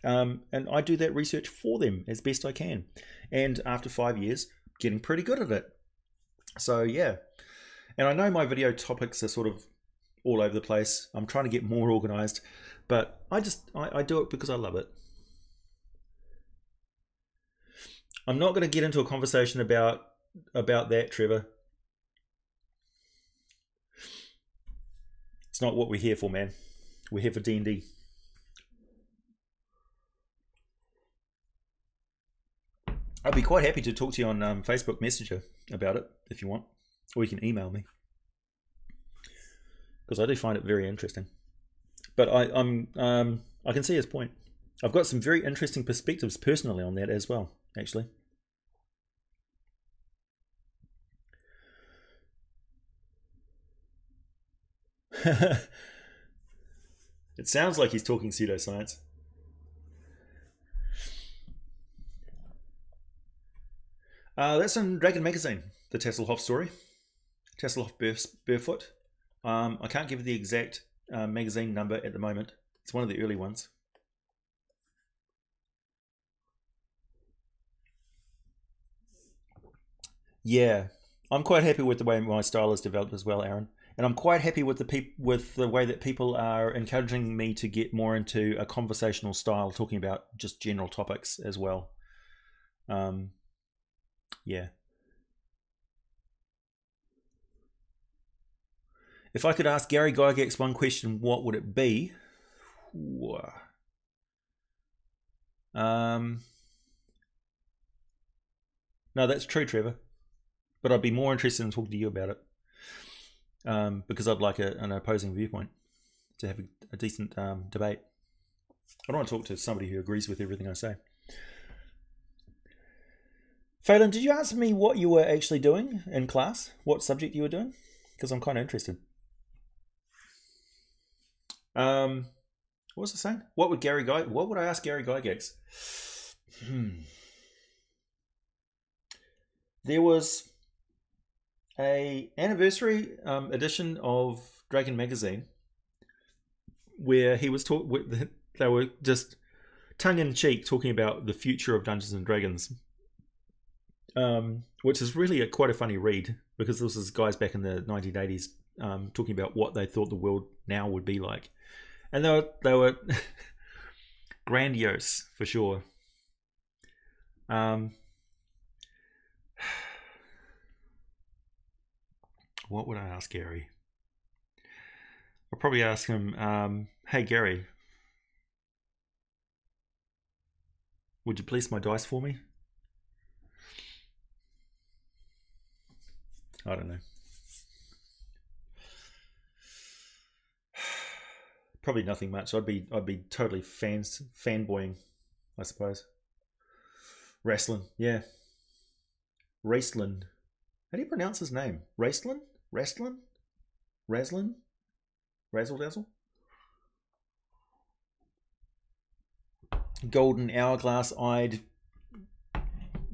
And I do that research for them as best I can. And after 5 years, getting pretty good at it. So yeah. And I know my video topics are sort of all over the place. I'm trying to get more organized, but I do it because I love it. I'm not going to get into a conversation about that, Trevor. It's not what we're here for, man. We're here for D&D. I'd be quite happy to talk to you on Facebook Messenger about it if you want, or you can email me, because I do find it very interesting. But I can see his point. I've got some very interesting perspectives personally on that as well, actually. It sounds like he's talking pseudoscience. That's in Dragon Magazine, the Tasselhoff story. Tasselhoff Barefoot. I can't give you the exact magazine number at the moment. It's one of the early ones. Yeah, I'm quite happy with the way my style has developed as well, Aaron. And I'm quite happy with the way that people are encouraging me to get more into a conversational style, talking about just general topics as well. Yeah. If I could ask Gary Gygax one question, what would it be? No, that's true, Trevor. But I'd be more interested in talking to you about it, because I'd like an opposing viewpoint, to have a decent debate. I don't want to talk to somebody who agrees with everything I say. Phelan, did you answer me what you were actually doing in class? What subject you were doing? Because I'm kind of interested. What was I saying? What would I ask Gary Gygax? There was a anniversary edition of Dragon Magazine where he was they were just tongue-in-cheek talking about the future of Dungeons and Dragons, which is really quite a funny read, because this is guys back in the 1980s talking about what they thought the world now would be like, and they were grandiose for sure. What would I ask Gary? I'll probably ask him, hey Gary, would you place my dice for me? I don't know. Probably nothing much. I'd be totally fanboying, I suppose. Wrestling, yeah. Raistlin. How do you pronounce his name? Raistlin? Razzle dazzle? Golden hourglass-eyed,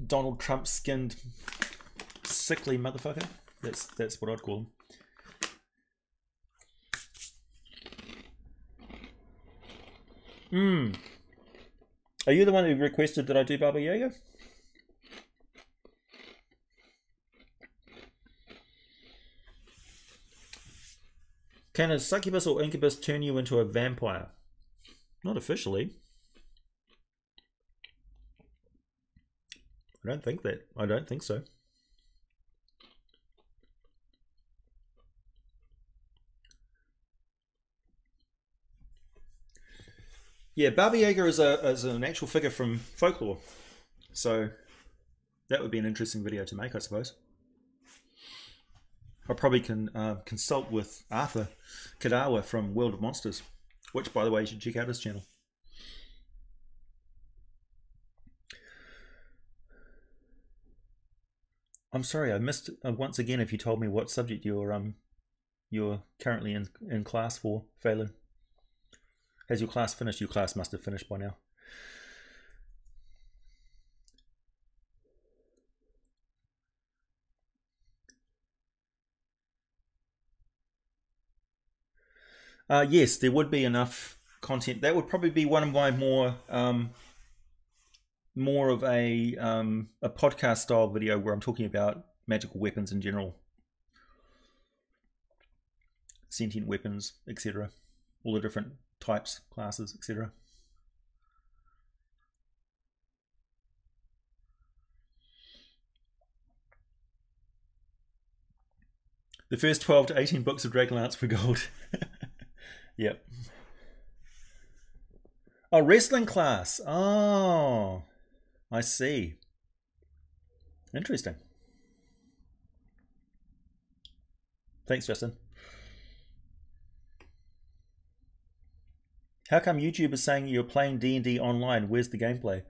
Donald Trump-skinned, sickly motherfucker. That's what I'd call him. Are you the one who requested that I do Baba Yaga? Can a succubus or incubus turn you into a vampire? Not officially. I don't think so. Yeah, Baba Yaga is an actual figure from folklore, so that would be an interesting video to make, I suppose. I probably can consult with Arthur Kadawa from World of Monsters, which, by the way, you should check out his channel. I'm sorry, I missed once again if you told me what subject you're currently in class for, Phelan. Has your class finished? Your class must have finished by now. Yes, there would be enough content. That would probably be one of my more of a podcast style video where I'm talking about magical weapons in general, sentient weapons, etc. All the different types, classes, etc. The first 12 to 18 books of Dragonlance were gold. Yep. Oh, wrestling class. Oh, I see. Interesting. Thanks, Justin. How come YouTube is saying you're playing D&D online? Where's the gameplay?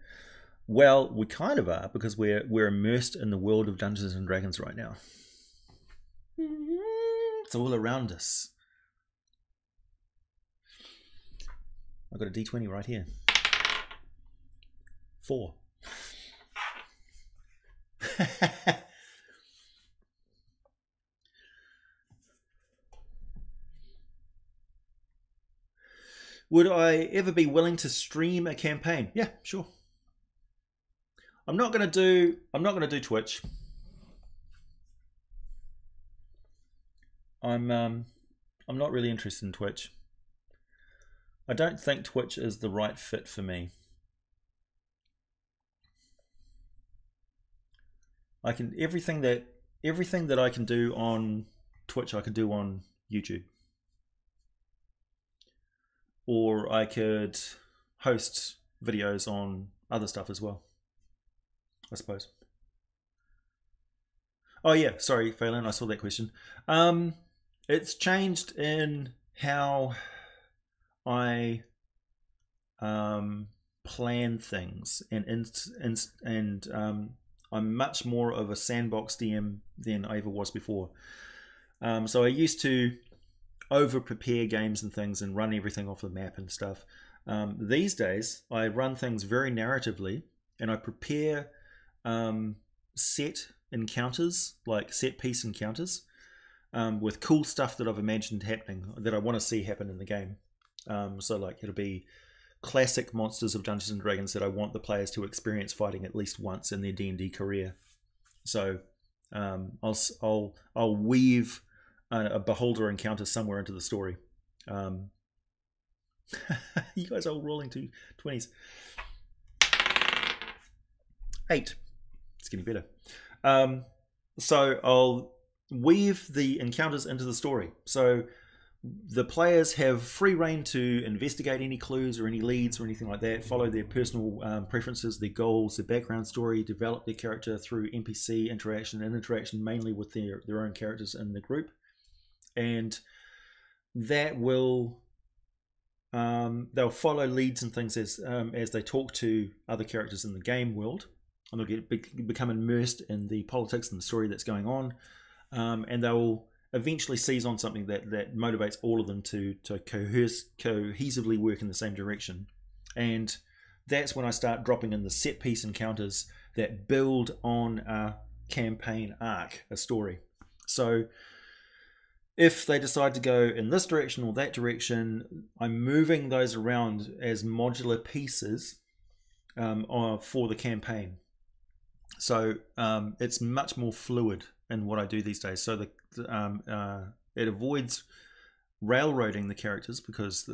Well, we kind of are, because we're immersed in the world of Dungeons and Dragons right now. It's all around us. I've got a D20 right here. 4. Would I ever be willing to stream a campaign? Yeah, sure. I'm not gonna do Twitch. I'm not really interested in Twitch. I don't think Twitch is the right fit for me. I can everything that I can do on Twitch I could do on YouTube. Or I could host videos on other stuff as well, I suppose. Oh yeah, sorry, Phelan, I saw that question. It's changed in how I plan things, and I'm much more of a sandbox DM than I ever was before. So I used to over prepare games and things and run everything off the map and stuff. These days I run things very narratively, and I prepare set encounters, like set piece encounters, with cool stuff that I've imagined happening, that I want to see happen in the game. So like it'll be classic monsters of Dungeons and Dragons that I want the players to experience fighting at least once in their D&D career. So I'll weave a beholder encounter somewhere into the story. You guys are all rolling to 20s. 8. It's getting better. So I'll weave the encounters into the story. So the players have free reign to investigate any clues or any leads or anything like that, follow their personal preferences, their goals, their background story, develop their character through NPC interaction and interaction mainly with their own characters in the group. And that will they'll follow leads and things as they talk to other characters in the game world, and they'll become immersed in the politics and the story that's going on, and they'll eventually seize on something that motivates all of them to cohesively work in the same direction. And that's when I start dropping in the set piece encounters that build on a campaign arc, a story. So if they decide to go in this direction or that direction, I'm moving those around as modular pieces for the campaign. So it's much more fluid in what I do these days. So it avoids railroading the characters, because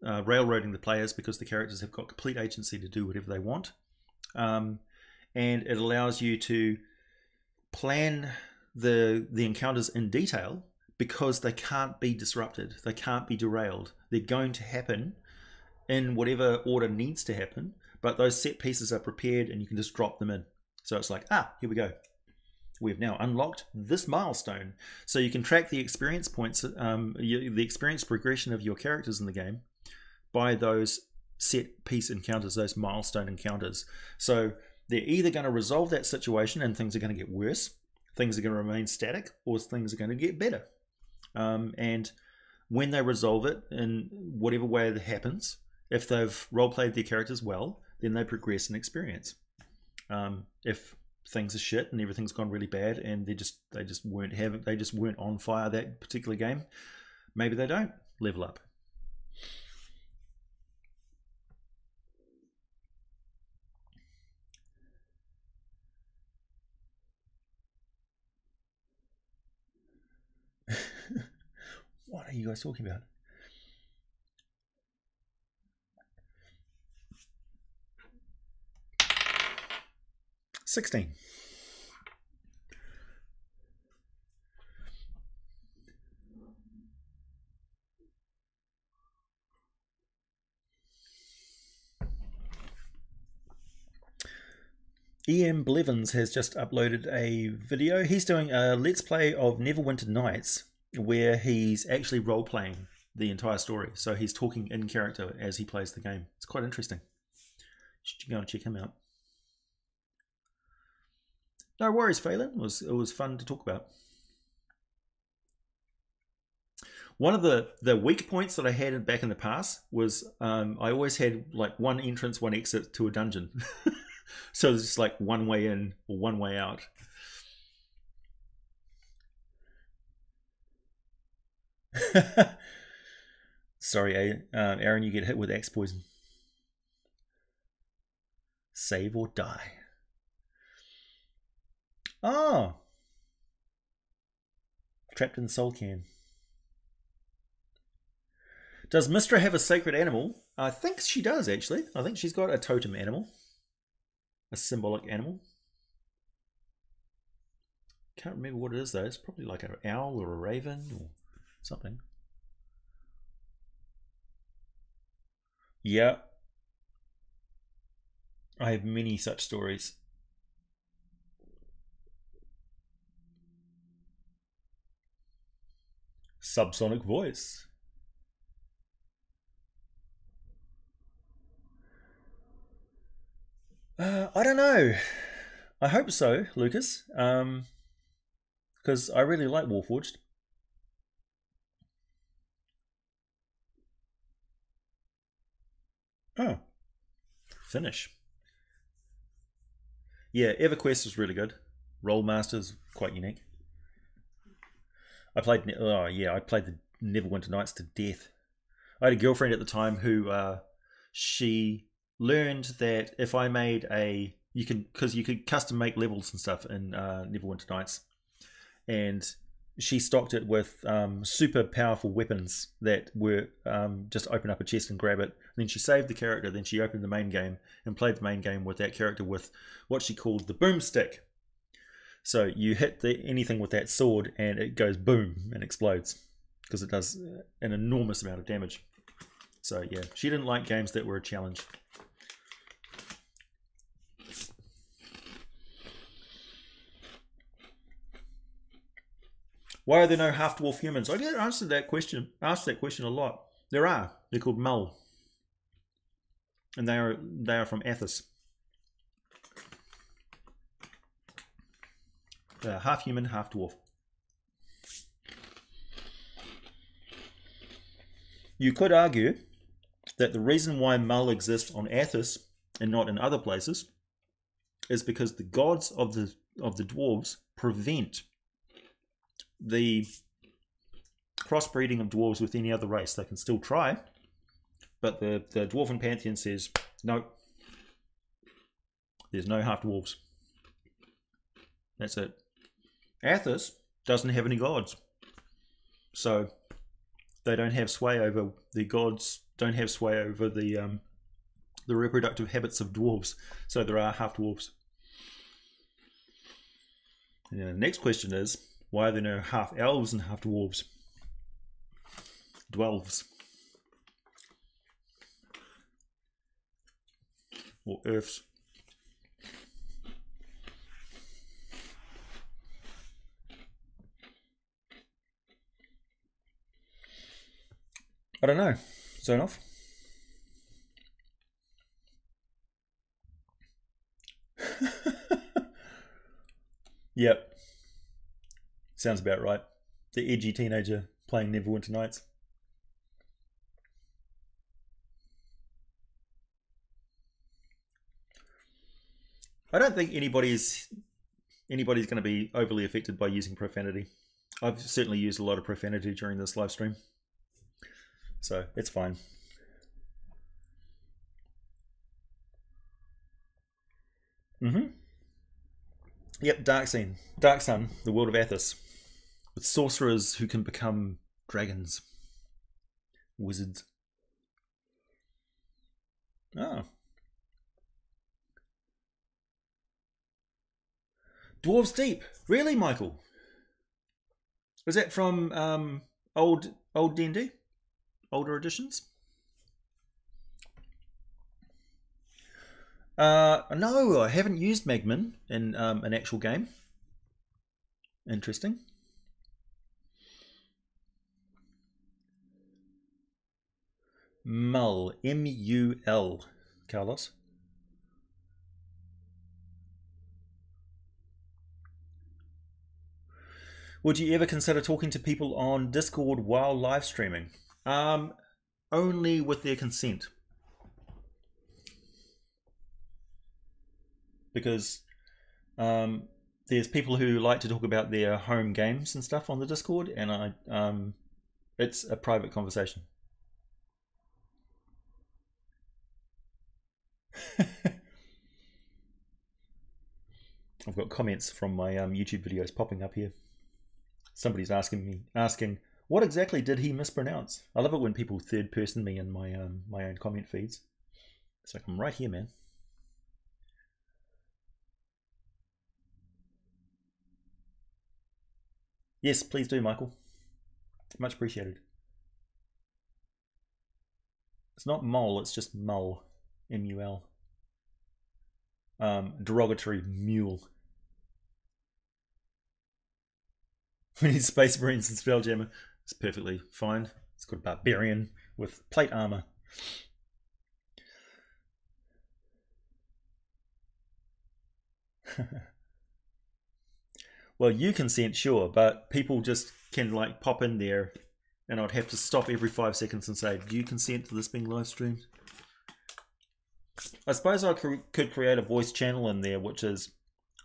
railroading the players, because the characters have got complete agency to do whatever they want, and it allows you to plan the encounters in detail, because they can't be disrupted, they can't be derailed. They're going to happen in whatever order needs to happen, but those set pieces are prepared and you can just drop them in. So it's like, here we go. We've now unlocked this milestone. So you can track the experience points, the experience progression of your characters in the game by those set piece encounters, those milestone encounters. So they're either going to resolve that situation and things are going to get worse, things are going to remain static, or things are going to get better. And when they resolve it in whatever way it happens, if they've role-played their characters well, then they progress in experience. If things are shit and everything's gone really bad and they just weren't on fire that particular game, maybe they don't level up. What are you guys talking about? $16. E.M. Blevins has just uploaded a video. He's doing a Let's Play of Neverwinter Nights where he's actually role-playing the entire story. So he's talking in character as he plays the game. It's quite interesting. You should go and check him out. No worries, Phelan. It was fun to talk about. One of the weak points that I had back in the past was I always had like one entrance, one exit to a dungeon. So it's just like one way in or one way out. Sorry, Aaron, you get hit with axe poison. Save or die. Oh! Trapped in the soul can. Does Mistra have a sacred animal? I think she does, actually. I think she's got a totem animal. A symbolic animal. Can't remember what it is, though. It's probably like an owl or a raven or something. Yeah. I have many such stories. Subsonic voice. I don't know. I hope so, Lucas. Because I really like Warforged. Oh. Finish. Yeah, EverQuest was really good. Rollmaster's quite unique. I played the Neverwinter Nights to death. I had a girlfriend at the time who she learned that if I made because you could custom make levels and stuff in Neverwinter Nights, and she stocked it with super powerful weapons that were just open up a chest and grab it. And then she saved the character. Then she opened the main game and played the main game with that character with what she called the boomstick. So you hit anything with that sword and it goes boom and explodes because it does an enormous amount of damage. So yeah, she didn't like games that were a challenge. Why are there no half-dwarf humans? I get asked that question a lot. There are. They're called Mull. And they are from Athos. They are half human, half dwarf. You could argue that the reason why Mull exists on Athos and not in other places is because the gods of the dwarves prevent the crossbreeding of dwarves with any other race. They can still try, but the dwarven pantheon says no. There's no half dwarves. That's it. Athos doesn't have any gods, so they don't have sway over the gods. Don't have sway over the reproductive habits of dwarves. So there are half dwarves. And the next question is, why are there no half elves and half dwarves? Dwelves. or earths. I don't know. Zone off. Yep. Sounds about right. The edgy teenager playing Neverwinter Nights. I don't think anybody's going to be overly affected by using profanity. I've certainly used a lot of profanity during this live stream, so it's fine. Yep, Dark Sun, the world of Athos, with sorcerers who can become dragons, wizards. Oh. Dwarves Deep, really, Michael? Was that from old D&D, older editions? No, I haven't used Magmin in an actual game. Interesting. Mul, M-U-L, Carlos. Would you ever consider talking to people on Discord while live streaming? Only with their consent. Because there's people who like to talk about their home games and stuff on the Discord, and it's a private conversation. I've got comments from my YouTube videos popping up here. Somebody's asking, what exactly did he mispronounce? I love it when people third person me in my my own comment feeds. It's like, I'm right here, man. Yes, please do, Michael. Much appreciated. It's not mole, it's just mull. M-U-L. Derogatory mule. We need Space Marines and Spelljammer. It's perfectly fine. It's got a barbarian with plate armor. Well, you consent, sure, but people just can like pop in there, and I'd have to stop every 5 seconds and say, do you consent to this being live streamed? I suppose I could create a voice channel in there, which is,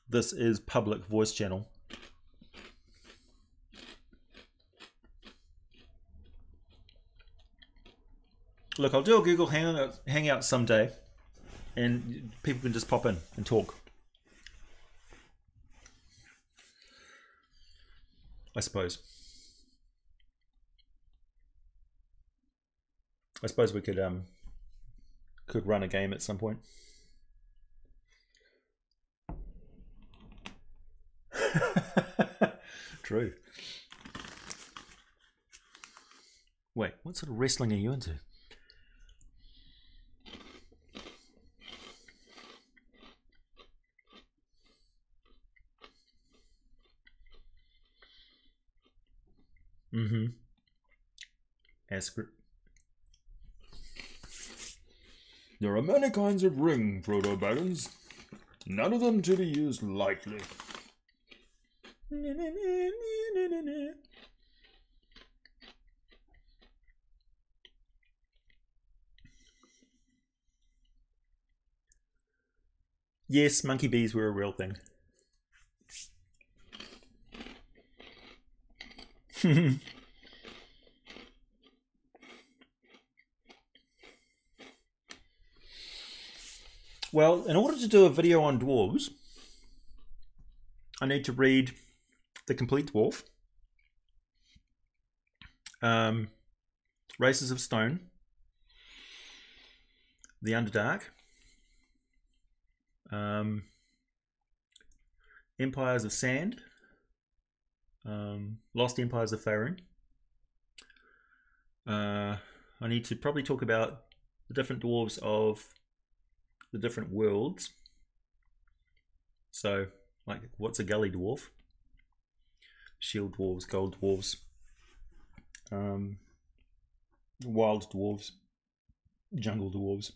this is public voice channel. Look, I'll do a Google Hangout someday, and people can just pop in and talk. I suppose we could run a game at some point. True. Wait, what sort of wrestling are you into? Asgrim. There are many kinds of ring, Frodo Baggins. None of them to be used lightly. Yes, monkey bees were a real thing. Well, in order to do a video on dwarves, I need to read The Complete Dwarf, Races of Stone, The Underdark, Empires of Sand, Lost Empires of Faerun. I need to probably talk about the different dwarves of the different worlds. So, like, what's a gully dwarf? Shield dwarves, gold dwarves, wild dwarves, jungle dwarves.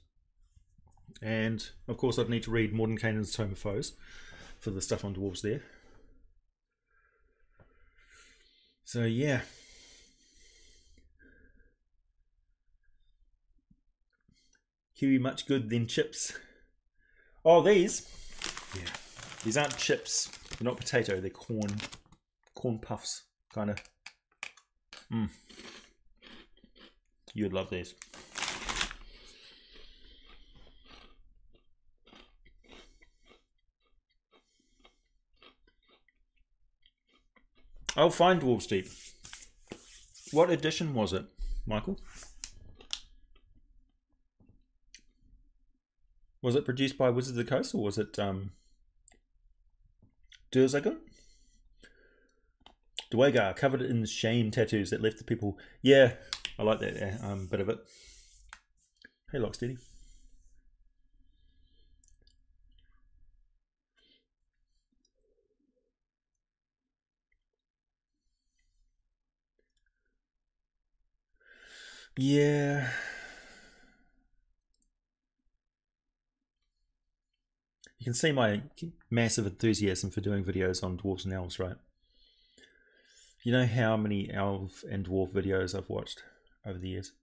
And, of course, I'd need to read Mordenkainen's Tome of Foes for the stuff on dwarves there. So, yeah. Huey, much good then chips. Oh, these? Yeah. These aren't chips. They're not potato. They're corn. Corn puffs, kind of. You'd love these. I'll find Dwarves Deep. What edition was it, Michael? Was it produced by Wizards of the Coast, or was it Durzagon? Dwagar, covered in shame tattoos that left the people. Yeah, I like that bit of it. Hey, Locksteady. Yeah. You can see my massive enthusiasm for doing videos on dwarves and elves, right? You know how many elf and dwarf videos I've watched over the years?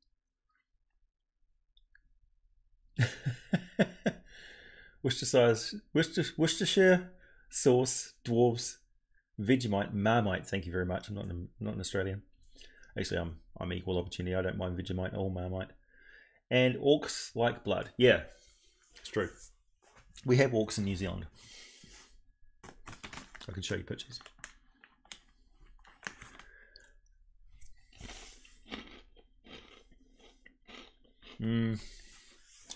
Worcestershire sauce, dwarves, Vegemite, Marmite. Thank you very much. I'm not an Australian. Actually, I'm equal opportunity. I don't mind Vegemite or Marmite. And orcs like blood. Yeah, it's true. We have orcs in New Zealand. I can show you pictures. I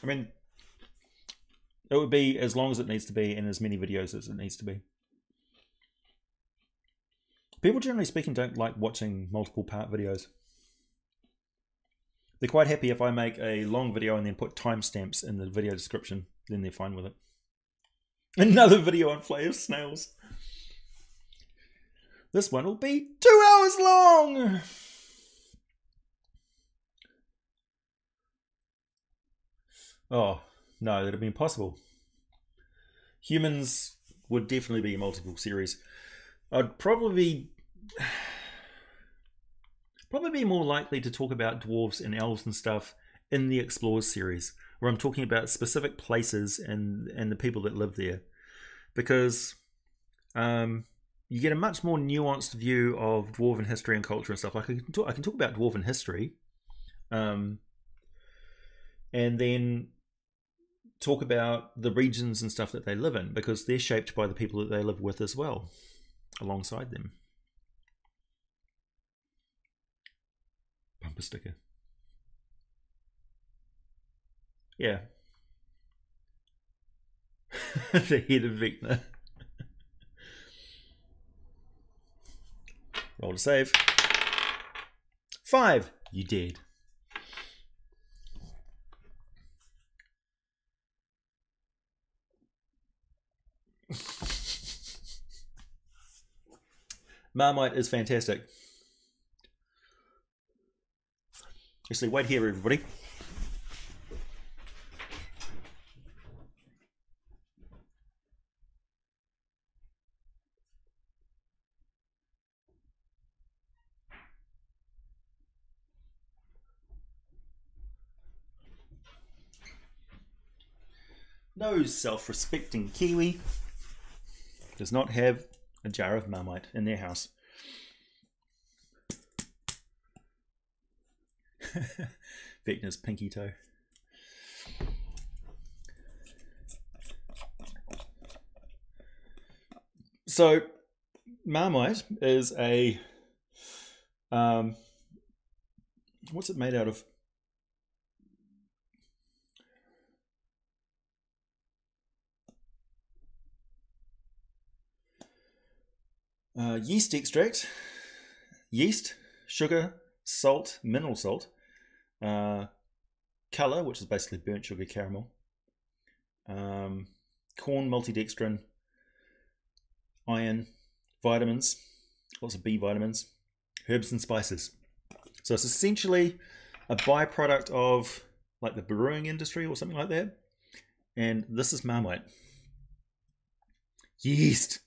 mean, it would be as long as it needs to be and as many videos as it needs to be. People generally speaking don't like watching multiple part videos. They're quite happy if I make a long video and then put timestamps in the video description, then they're fine with it. Another video on Flay of Snails. This one will be 2 hours long! Oh, no, that'd be impossible. Humans would definitely be a multiple series. I'd probably be more likely to talk about dwarves and elves and stuff in the Explorers series, where I'm talking about specific places and the people that live there, because you get a much more nuanced view of dwarven history and culture and stuff. Like I can talk about dwarven history, and then talk about the regions and stuff that they live in, because they're shaped by the people that they live with as well, alongside them. Bumper sticker. Yeah. The head of Vecna. Roll to save. 5. You did. Marmite is fantastic. Actually, wait here, everybody. No self-respecting Kiwi does not have a jar of Marmite in their house. Vecna's pinky toe. So, Marmite is a what's it made out of? Yeast extract, yeast, sugar, salt, mineral salt, colour, which is basically burnt sugar caramel, corn, maltodextrin, iron, vitamins, lots of B vitamins, herbs and spices. So it's essentially a byproduct of like the brewing industry or something like that. And this is Marmite. Yeast.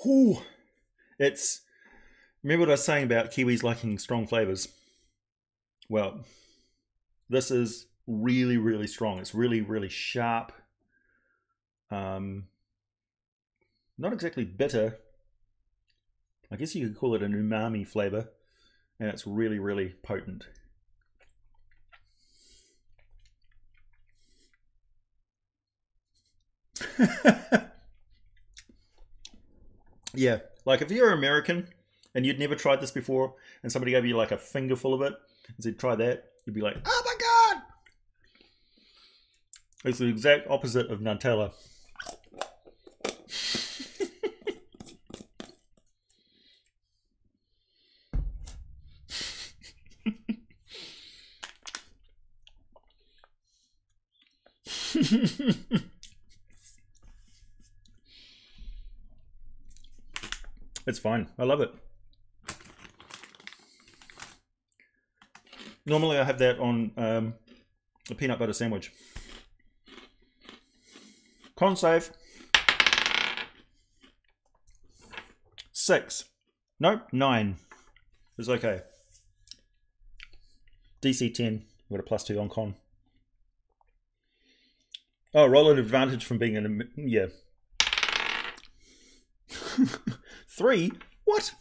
Ooh. It's, remember what I was saying about Kiwis liking strong flavors? Well, this is really, really strong. It's really, really sharp. Not exactly bitter. I guess you could call it an umami flavor. And it's really, really potent. Yeah, like if you're American and you'd never tried this before and somebody gave you like a finger full of it and said try that, you'd be like, oh my god! It's the exact opposite of Nutella. It's fine. I love it. Normally I have that on a peanut butter sandwich. Con save. 6. Nope, 9. It's okay. DC 10. I've got a +2 on con. Oh, roll an advantage from being in a... yeah. 3? What?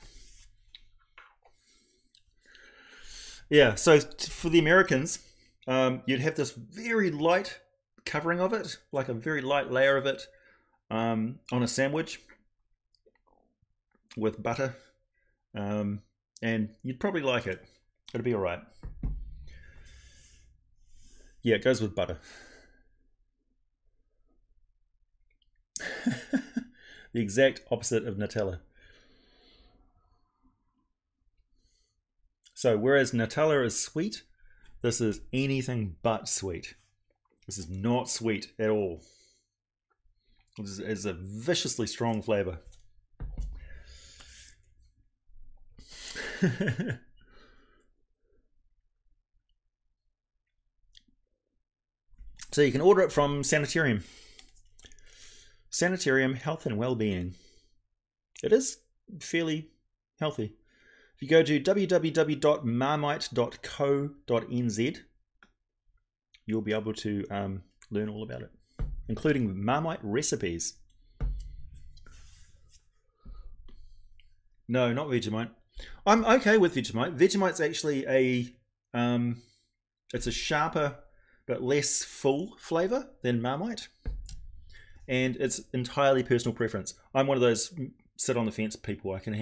Yeah, so for the Americans, you'd have this very light covering of it, like a very light layer of it on a sandwich with butter, and you'd probably like it. It'd be all right. Yeah, it goes with butter. The exact opposite of Nutella. So whereas Nutella is sweet, this is anything but sweet. This is not sweet at all. This is a viciously strong flavor. So you can order it from Sanitarium. Sanitarium Health and Wellbeing. It is fairly healthy. If you go to www.marmite.co.nz, you'll be able to learn all about it, including Marmite recipes. No, not Vegemite. I'm okay with Vegemite. Vegemite's actually it's a sharper but less full flavor than Marmite. And it's entirely personal preference. I'm one of those sit on the fence people. I can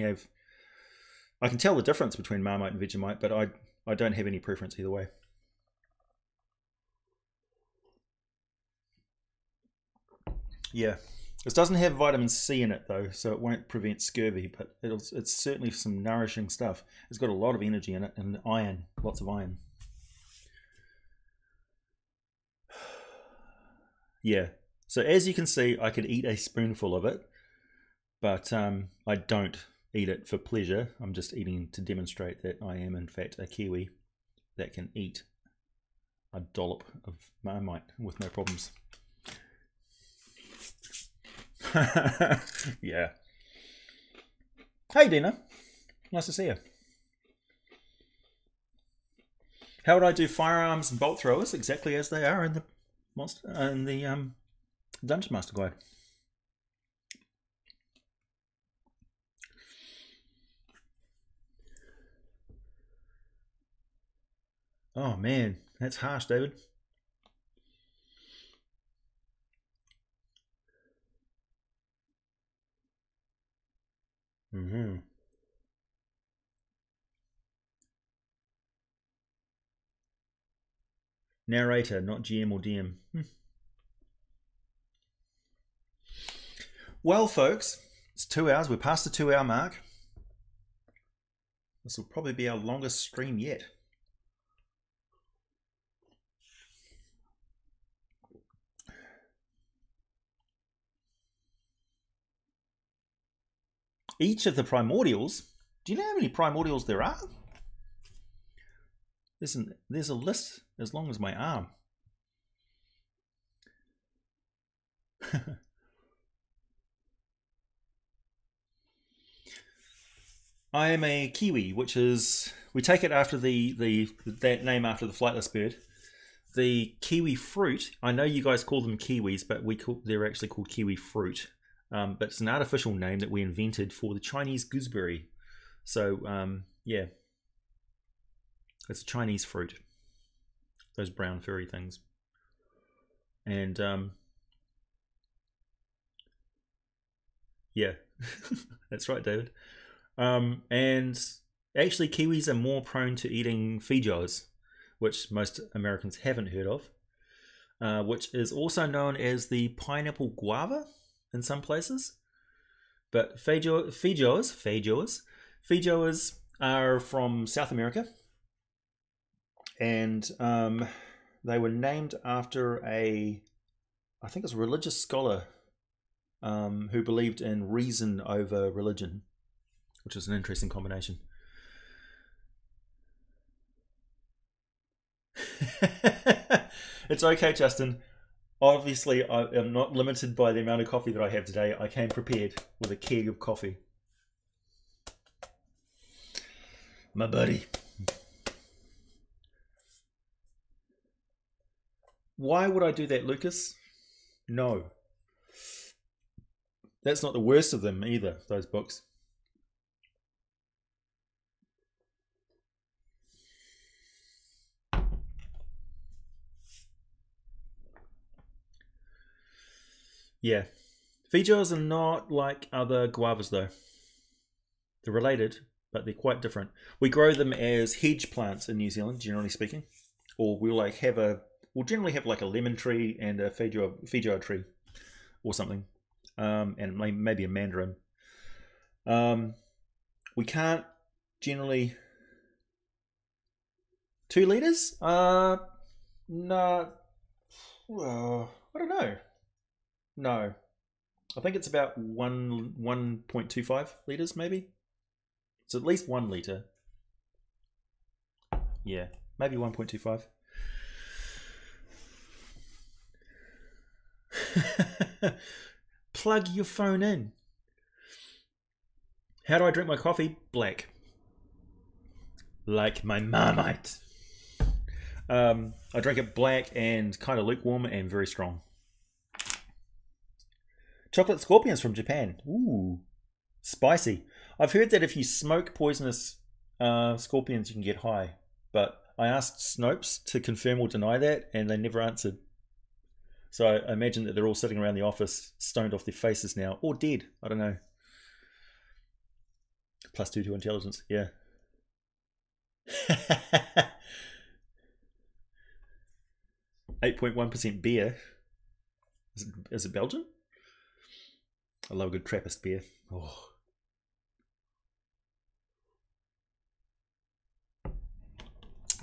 tell the difference between Marmite and Vegemite, but I don't have any preference either way. Yeah, this doesn't have vitamin C in it though, so it won't prevent scurvy, but it's certainly some nourishing stuff. It's got a lot of energy in it and iron, lots of iron. Yeah, so as you can see, I could eat a spoonful of it, but I don't eat it for pleasure. I'm just eating to demonstrate that I am in fact a Kiwi that can eat a dollop of Marmite with no problems. Yeah. Hey Dina, nice to see you. How would I do firearms and bolt throwers? Exactly as they are in the Dungeon Master Guide. Oh man, that's harsh, David. Narrator, not GM or DM. Well, folks, it's 2 hours. We're past the 2 hour mark. This will probably be our longest stream yet. Each of the primordials. Do you know how many primordials there are? There's a list as long as my arm. I am a kiwi, which is, we take it after that name after the flightless bird. The kiwi fruit, I know you guys call them kiwis, but they're actually called kiwi fruit. But it's an artificial name that we invented for the Chinese gooseberry. So, yeah. It's a Chinese fruit. Those brown furry things. And, yeah. That's right, David. And actually kiwis are more prone to eating feijoas, which most Americans haven't heard of, which is also known as the pineapple guava in some places. But feijoas are from South America, and they were named after I think it's a religious scholar who believed in reason over religion, which is an interesting combination. It's okay, Justin. Obviously, I am not limited by the amount of coffee that I have today. I came prepared with a keg of coffee. My buddy. Why would I do that, Lucas? No. That's not the worst of them either, those books. Yeah. Feijoas are not like other guavas though. They're related, but they're quite different. We grow them as hedge plants in New Zealand, generally speaking. Or we'll generally have like a lemon tree and a feijoa tree or something. And maybe a mandarin. We can't generally 2 liters? No. I don't know. No. I think it's about 1.25 liters, maybe. It's at least 1 liter. Yeah, maybe 1.25. Plug your phone in. How do I drink my coffee? Black. Like my Marmite. I drink it black and kind of lukewarm and very strong. Chocolate scorpions from Japan. Ooh, spicy. I've heard that if you smoke poisonous scorpions, you can get high. But I asked Snopes to confirm or deny that, and they never answered. So I imagine that they're all sitting around the office, stoned off their faces now, or dead. I don't know. +2 to intelligence, yeah. 8.1% beer. Is it Belgian? I love a good Trappist beer. Oh.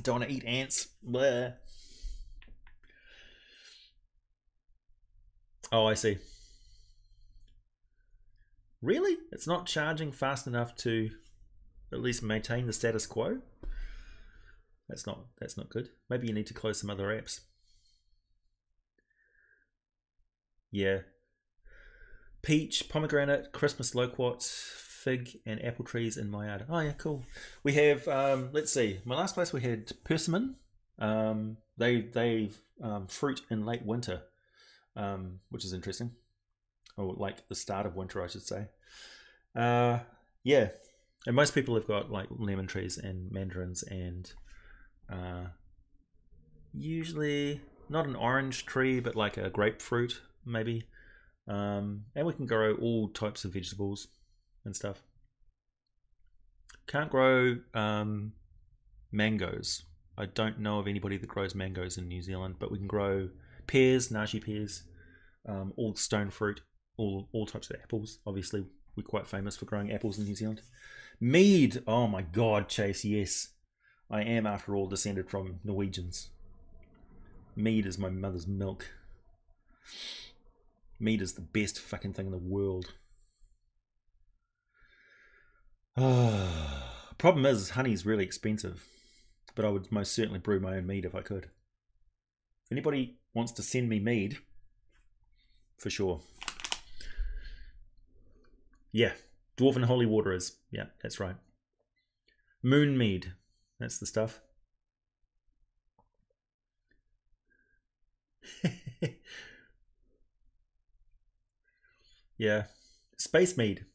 Don't want to eat ants. Bleh. Oh, I see. Really? It's not charging fast enough to at least maintain the status quo? That's not good. Maybe you need to close some other apps. Yeah. Peach, pomegranate, Christmas loquats, fig, and apple trees in my yard. Oh yeah, cool. We have let's see. My last place we had persimmon. They fruit in late winter, which is interesting. Or like the start of winter, I should say. Yeah, and most people have got like lemon trees and mandarins and usually not an orange tree, but like a grapefruit maybe. And we can grow all types of vegetables and stuff. Can't grow mangoes. I don't know of anybody that grows mangoes in New Zealand, but we can grow pears, nashi pears, all stone fruit, all types of apples. Obviously, we're quite famous for growing apples in New Zealand. Mead, oh my god, Chase, yes. I am, after all, descended from Norwegians. Mead is my mother's milk. Mead is the best fucking thing in the world. Problem is, honey's really expensive, but I would most certainly brew my own mead if I could. If anybody wants to send me mead, for sure. Yeah, Dwarven Holy Water is. Yeah, that's right. Moon mead, that's the stuff. Yeah, space mead.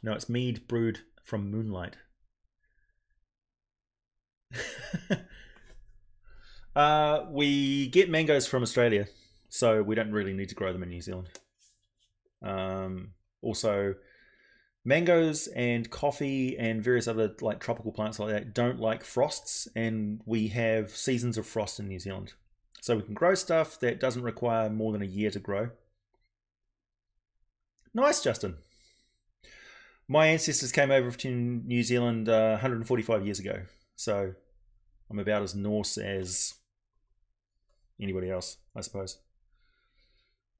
No, it's mead brewed from moonlight. We get mangoes from Australia, so we don't really need to grow them in New Zealand. Also, mangoes and coffee and various other like tropical plants like that don't like frosts, and we have seasons of frost in New Zealand. So we can grow stuff that doesn't require more than a year to grow. Nice, Justin. My ancestors came over to New Zealand 145 years ago, so I'm about as Norse as anybody else, I suppose.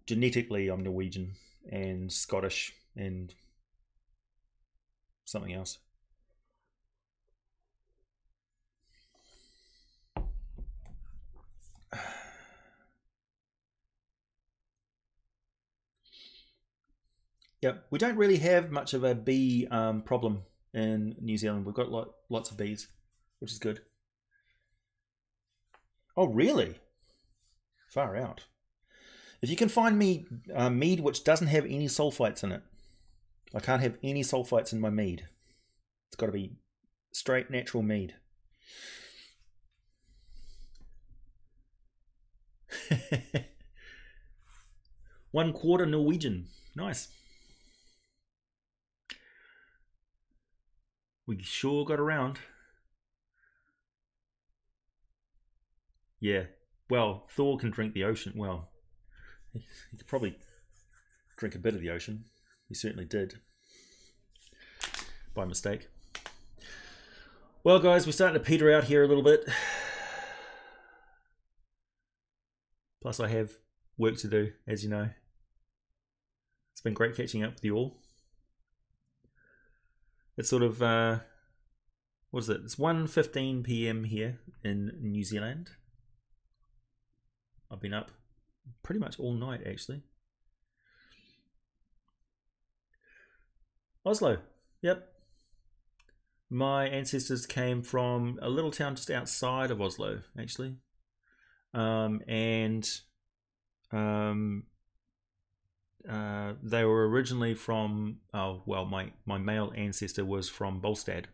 Genetically, I'm Norwegian and Scottish and something else. Yep, we don't really have much of a bee problem in New Zealand. We've got lots of bees, which is good. Oh, really? Far out. If you can find me mead which doesn't have any sulfites in it, I can't have any sulfites in my mead. It's got to be straight natural mead. One quarter Norwegian. Nice. We sure got around. Yeah. Well, Thor can drink the ocean. Well, he could probably drink a bit of the ocean. He certainly did. By mistake. Well, guys, we're starting to peter out here a little bit. Plus, I have work to do, as you know. It's been great catching up with you all. It's sort of, what is it? It's 1:15 p.m. here in New Zealand. I've been up pretty much all night, actually. Oslo, yep. My ancestors came from a little town just outside of Oslo, actually. They were originally from, oh, well, my male ancestor was from Bolstad,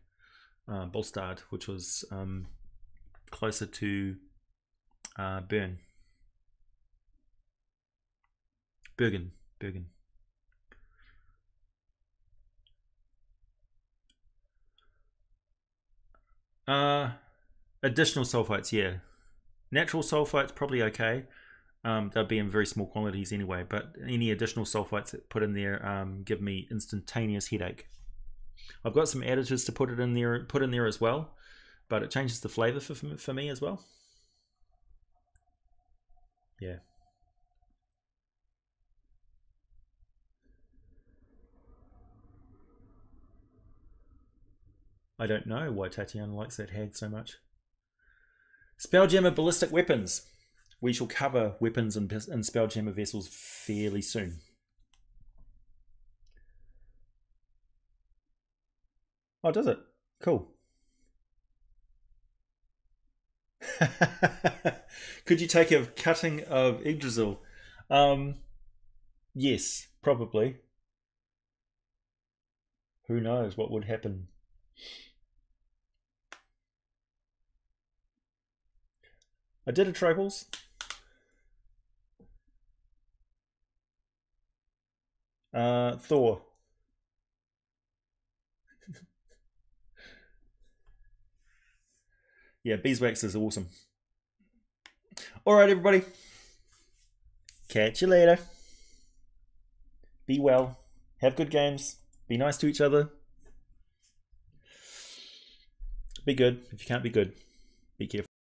which was closer to Bergen. Additional sulfites, yeah. Natural sulfites probably okay. They'll be in very small quantities anyway, but any additional sulfites that put in there give me instantaneous headache. I've got some additives to put in there as well, but it changes the flavor for me as well. Yeah. I don't know why Tatiana likes that hag so much. Spelljammer ballistic weapons. We shall cover weapons and Spelljammer vessels fairly soon. Oh, does it? Cool. Could you take a cutting of Yggdrasil? Yes, probably. Who knows what would happen? I did a Triples. Thor. Yeah, beeswax is awesome. All right, everybody. Catch you later. Be well. Have good games. Be nice to each other. Be good. If you can't be good, be careful.